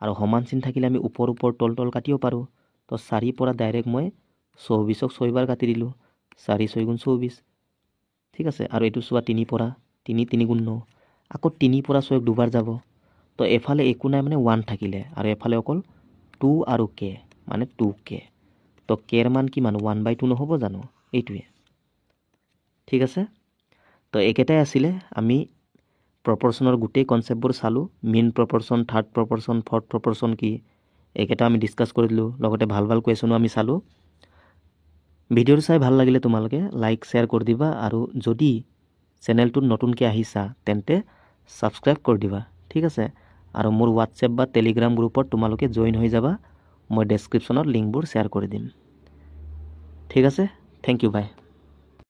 S1: আৰু সমান চিন থাকিলে আমি ওপৰ তল কাটিব পাৰোঁ। তো 4 পৰা ডাইৰেক্ট মই 24ক 6 বাৰ কাটি দিলোঁ, 4 6 গুণ 24। ঠিক আছে, আৰু এইটো চোৱা 3 পৰা 3 3 গুণ 9, আকৌ 3 পৰা 6ক দুবাৰ যাব, তো এফালে একো নাই, মানে 1 থাকিলে, আৰু এফালে অকল 2 আৰু কে, মানে 2k। তো কেৰ মান কিমান 1/2 নহ'ব জানো, এইটোৱে। ঠিক আছে, তো একেটাই আছিলে, আমি প্ৰপৰশ্যনৰ গোটেই কনচেপ্টবোৰ চালোঁ। মিন প্ৰপৰশ্যন, থাৰ্ড প্ৰপৰশ্যন, ফৰ্থ প্ৰপৰশ্যন কি, এইকেইটা আমি ডিছকাছ কৰি দিলোঁ। লগতে ভাল ভাল কুৱেশ্যনো আমি চালোঁ। ভিডিঅ'টো চাই ভাল লাগিলে তোমালোকে লাইক শ্বেয়াৰ কৰি দিবা, আৰু যদি চেনেলটোত নতুনকৈ আহিছা তেন্তে ছাবস্ক্ৰাইব কৰি দিবা, ঠিক আছে। আৰু মোৰ হোৱাটছএপ বা টেলিগ্ৰাম গ্ৰুপত তোমালোকে জইন হৈ যাবা। মই ডেছক্ৰিপশ্যনত লিংকবোৰ শ্বেয়াৰ কৰি দিম, ঠিক আছে। থেংক ইউ, বাই।